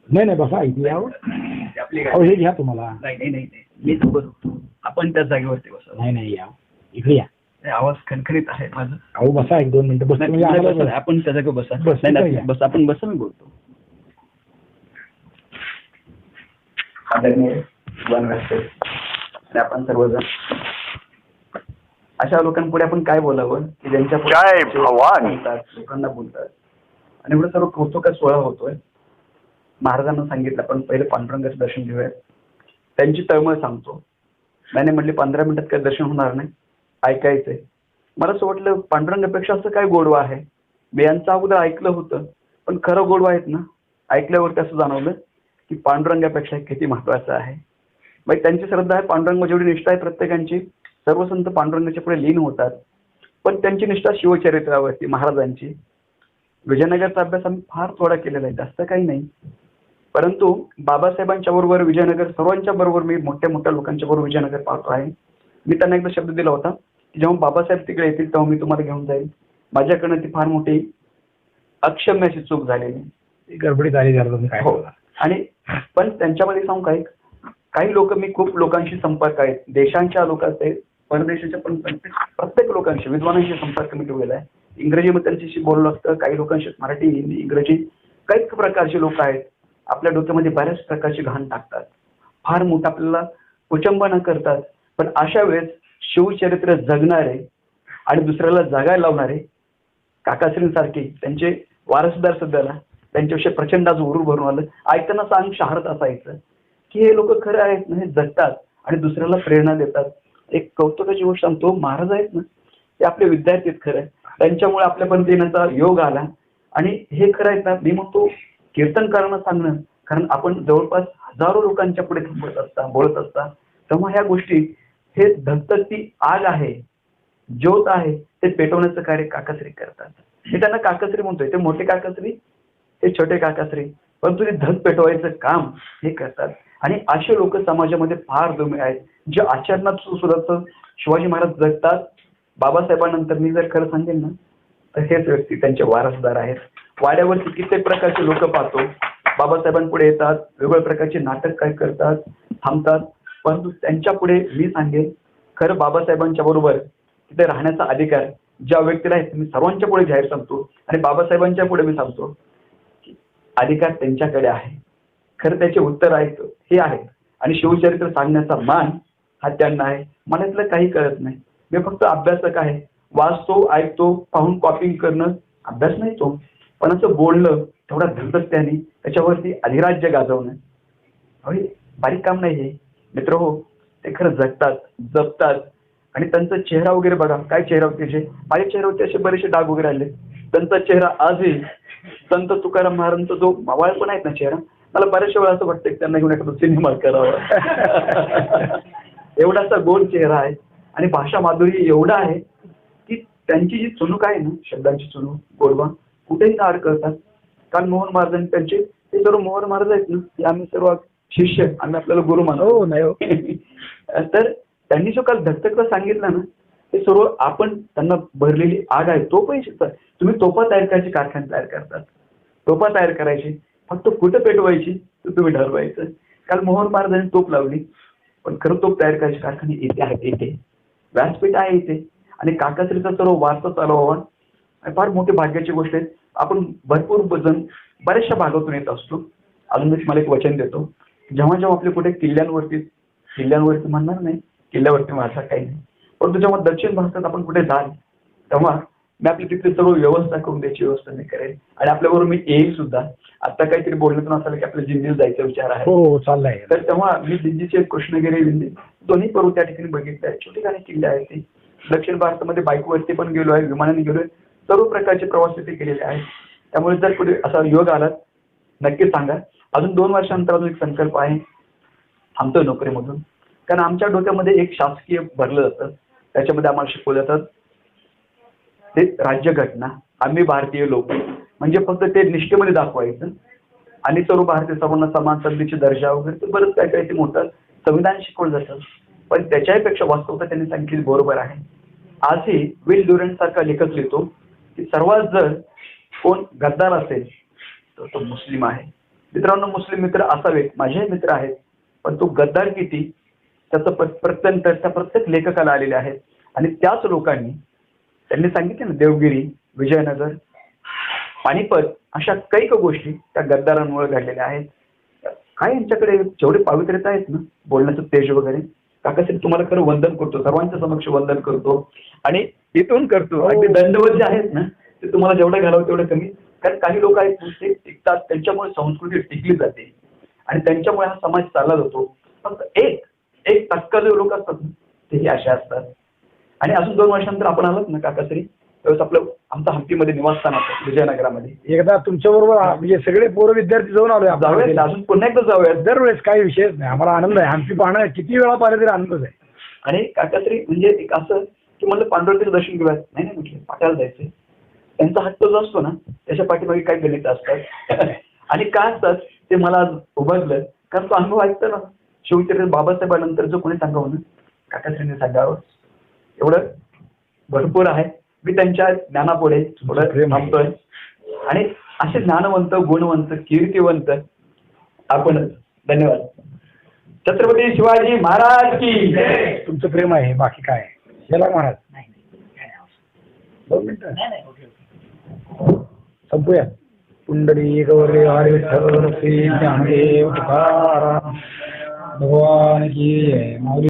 नाही बसा इथे यावं. हे घ्या तुम्हाला. नाही मी आपण त्या जागेवरती बसा. नाही या इकडे या. आवाज खणखणीत आहे माझं. अहो बसा 1-2 मिनिटं. बस आपण त्या जागेवर बसा. बस आपण बसा. मी बोलतो. आपण सर्वजण अशा लोकांपुढे आपण काय बोलावं की ज्यांच्या लोकांना बोलतात. आणि एवढं सर्व कौतुकाचा सोहळा होतोय. महाराजांना सांगितलं आपण पहिले पांडुरंगाचं दर्शन घेऊया. त्यांची तळमळ सांगतो. त्याने म्हटले 15 मिनिटात काही दर्शन होणार नाही, ऐकायचंय. मला असं वाटलं पांडुरंगापेक्षा असं काय गोडवा आहे. मी यांचं अगोदर ऐकलं होतं, पण खरं गोडवा आहेत ना. ऐकल्यावरती असं जाणवलं की पांडुरंगापेक्षा किती महत्वाचं आहे. मग त्यांची श्रद्धा आहे, पांडुरंग जेवढी निष्ठा आहे प्रत्येकांची. सर्व संत पांडुरंगाच्या पुढे लीन होतात, पण त्यांची निष्ठा शिवचरित्रावरती महाराजांची. विजयनगरचा अभ्यास आम्ही फार थोडा केलेला आहे, जास्त काही नाही. परंतु बाबासाहेबांच्या बरोबर विजयनगर, सर्वांच्या बरोबर मी मोठ्या लोकांच्या बरोबर विजयनगर पाहतो आहे. मी त्यांना एकदा शब्द दिला होता की जेव्हा बाबासाहेब तिकडे येतील तेव्हा मी तुम्हाला घेऊन जाईल. माझ्याकडनं ती फार मोठी अक्षम्य अशी चूक झालेली, गडबडीत आली. हो. आणि पण त्यांच्यामध्ये सांगू काही लोक, मी खूप लोकांशी संपर्क आहेत, देशांच्या लोकांचे, परदेशाच्या, पण प्रत्येक लोकांशी, विद्वानांशी संपर्क मी ठेवलेला आहे. इंग्रजीमध्ये त्यांच्याशी बोललो असतं. काही लोकांशी मराठी, हिंदी, इंग्रजी, काही प्रकारचे लोक आहेत. आपल्या डोक्यामध्ये बऱ्याच प्रकारची घाण टाकतात. फार मोठं आपल्याला कुचंबना करतात. पण अशा वेळेस शिवचरित्र जगणारे आणि दुसऱ्याला जगायला लावणारे काकाश्रींसारखे त्यांचे वारसदार सुद्धा ना, त्यांच्याविषयी प्रचंड आज उरू भरून आलं. ऐकताना अंग शहारत असायचं की हे लोक खरं आहेत ना, हे जगतात आणि दुसऱ्याला प्रेरणा देतात. एक कौतुकाची गोष्ट सांगतो, महाराज आहेत ना, ते आपले विद्यार्थी आहेत खरं, त्यांच्यामुळे आपल्यापर्यंत येण्याचा योग आला. आणि हे खरं आहेत ना, मी म्हणतो कीर्तनकारांना सांगणं, कारण आपण जवळपास हजारो लोकांच्या पुढे बोलत असता, तेव्हा ह्या गोष्टी, हे धगधगती आग आहे, ज्योत आहे, ते पेटवण्याचं कार्य काकाश्री करतात. हे त्यांना काकाश्री म्हणतोय, ते मोठे काकाश्री, ते छोटे काकाश्री, परंतु ते धग पेटवायचं काम हे करतात. आणि असे लोक समाजामध्ये फार दुर्मिळ आहेत, जे आचरणात सुद्धा शिवाजी महाराज जगतात. बाबासाहेबांनंतर मी जर खरं सांगेन ना, तर हेच व्यक्ती त्यांचे वारसदार आहेत. वाड्यावरती कित्येक प्रकारचे लोक पाहतो, बाबासाहेबांपुढे येतात, वेगवेगळ्या प्रकारचे नाटक काय करतात, थांबतात, परंतु त्यांच्या पुढे मी सांगेन, खरं बाबासाहेबांच्या बरोबर तिथे राहण्याचा अधिकार ज्या व्यक्तीला आहे, मी सर्वांच्या पुढे जाहीर सांगतो आणि बाबासाहेबांच्या पुढे मी सांगतो की अधिकार त्यांच्याकडे आहे. खरं त्याचे उत्तर आहेत हे आहे. आणि शिवचरित्र सांगण्याचा मान हा त्यांना आहे. मला इथलं काही कळत नाही, मी फक्त अभ्यासक आहे, वाचतो, ऐकतो, पाहून कॉपिंग करणं अभ्यास नाही तो, पण असं बोलणं तेवढा धगधगत्याने त्याच्यावरती अधिराज्य गाजवणं बारीक काम नाही हे मित्र हो. ते खरं जगतात, जपतात. आणि त्यांचा चेहरा वगैरे बघा, काय चेहरा होते, माझ्या चेहऱ्यावरती असे बरेचसे डाग वगैरे आले, त्यांचा चेहरा आजही संत तुकाराम महाराजांचा जो मावळ पण आहेत ना चेहरा, मला बऱ्याचशा वेळा असं वाटतं की त्यांना घेऊन एखादा सिनेमा करावा. एवढासा गोड चेहरा आहे आणि भाषा माधुरी एवढा आहे की त्यांची जी चुणूक आहे ना, शब्दांची चुणूक, गोडवा कुठेही नार करतात. कारण मोहन महाराजांनी त्यांचे, ते सर्व मोहन महाराज आहेत ना, ते आम्ही सर्व शिष्य, आम्ही आपल्याला गुरु मानतो नाही. तर त्यांनी जो काल धगधगला सांगितलं ना, ते सर्व आपण त्यांना भरलेली आग आहे. तोफही तुम्ही तोफा तयार करायची, कारखाने तयार करतात, तोफा तयार करायची, फक्त कुठं पेटवायची तर तुम्ही ठरवायचं. काल मोहन महाराजांनी तोफ लावली, पण खरं तोफ तयार करायचे कारखाने इथे आहेत, इथे व्यासपीठ आहे इथे. आणि काकाश्रीचा सर्व वारसा चालवावा आणि फार मोठी भाग्याची गोष्ट आहे. आपण भरपूर जण बऱ्याचशा भागातून येत असतो. अजून मी मला एक वचन देतो, जेव्हा जेव्हा आपले कुठे किल्ल्यांवरती म्हणणार नाही, किल्ल्यावरती माझा काही नाही, परंतु जेव्हा दक्षिण भारतात आपण कुठे जाल, तेव्हा मी आपली तिथे सर्व व्यवस्था करून द्यायची व्यवस्था मी करेल. आणि आपल्याबरोबर मी येईल सुद्धा. आता काहीतरी बोलण्यातून असं की आपल्या दिल्लीला जायचा विचार आहे, हो चाललाय. तर तेव्हा मी दिल्लीचे कृष्णगिरी, दिल्ली दोन्ही पर्वत त्या ठिकाणी बघितले आहेत. छोटे काही किल्ले आहेत ते. दक्षिण भारतामध्ये बाईकवरती पण गेलो आहे, विमानाने गेलोय, सर्व प्रकारचे प्रवास तिथे केलेले आहेत. त्यामुळे जर कुठे असा योग आला नक्की सांगा. अजून 2 वर्षानंतर अजून एक संकल्प आहे, थांबतोय नोकरीमधून, कारण आमच्या डोक्यामध्ये एक शासकीय भरलं जातं, त्याच्यामध्ये आम्हाला शिकवलं जातं ते राज्यघटना, आम्ही भारतीय लोक, म्हणजे फक्त ते निष्ठेमध्ये दाखवायचं आणि सर्व भारतीय सर्वांना समान संधीची दर्जा वगैरे ते बरंच काय काय ते मोठं संविधान शिकवलं जातं. पण त्याच्याही वास्तवता त्यांनी सांगितली बरोबर आहे. आजही विल ड्युरंट सारखा लेखक लिहितो की सर्वात जर कोण गद्दार असेल तर तो मुस्लिम आहे. मित्रांनो, मुस्लिम मित्र असावेत, माझे मित्र आहेत, पण तो गद्दार किती त्याचं प्रत्यंतर त्या प्रत्येक लेखकाला आलेले आहेत. आणि त्याच लोकांनी त्यांनी सांगितले ना, देवगिरी, विजयनगर, पानिपत अशा कैक गोष्टी त्या गद्दारांमुळे घडलेल्या आहेत. काय यांच्याकडे जेवढे पावित्र्यता आहेत ना, बोलण्याचं तेज वगैरे, काकासाहेब तुम्हाला खरं वंदन करतो, सर्वांच्या समक्ष वंदन करतो आणि इथून करतो. अगदी दंडवत जे आहेत ना, ते तुम्हाला जेवढं घालावं तेवढं कमी. कारण काही लोक आहेत ते टिकतात, त्यांच्यामुळे संस्कृती टिकली जाते आणि त्यांच्यामुळे हा समाज चालला जातो. फक्त एक टक्का जे लोक असतात तेही असे असतात. आणि अजून 2 वर्षानंतर आपण आलात ना काकाश्री, त्यावेळेस आपलं आमचं हम्पीमध्ये निवासस्थान असतं, विजयनगरामध्ये. एकदा तुमच्या बरोबर म्हणजे सगळे पोरं विद्यार्थी जाऊन आलोय, जाऊया अजून पुन्हा एकदा जाऊया. दरवेळेस काही विषयच नाही, आम्हाला आनंद आहे. हम्पी पाहणं किती वेळा पाहिलं तरी आनंदच आहे. आणि काकाश्री म्हणजे एक असं की म्हणलं पांडुरंगाचं दर्शन घेऊया, नाही म्हटलं पाठायला जायचंय. त्यांचा हट्ट जो असतो ना, त्याच्या पाठीमागे काही गणित असतात आणि काय असतात ते मला आज उभारलं. कारण तो अनुभव ऐकतो ना, शिवचरित्र बाबासाहेबांनंतर जो कोणी सांगावं ना, काकाश्रीने सांगावं, एवढं भरपूर आहे. मी त्यांच्या ज्ञानापुढे थोडं थांबतोय. आणि असे ज्ञानवंत, गुणवंत, कीर्तिवंत आपणच. धन्यवाद. छत्रपती शिवाजी महाराज की. तुमचं प्रेम आहे, बाकी काय. याला महाराज 2 मिनिटं संपूया. पुंडलिक वरदे हरी विठ्ठल श्री ज्ञानदेव तुकाराम भगवान की जय. माऊली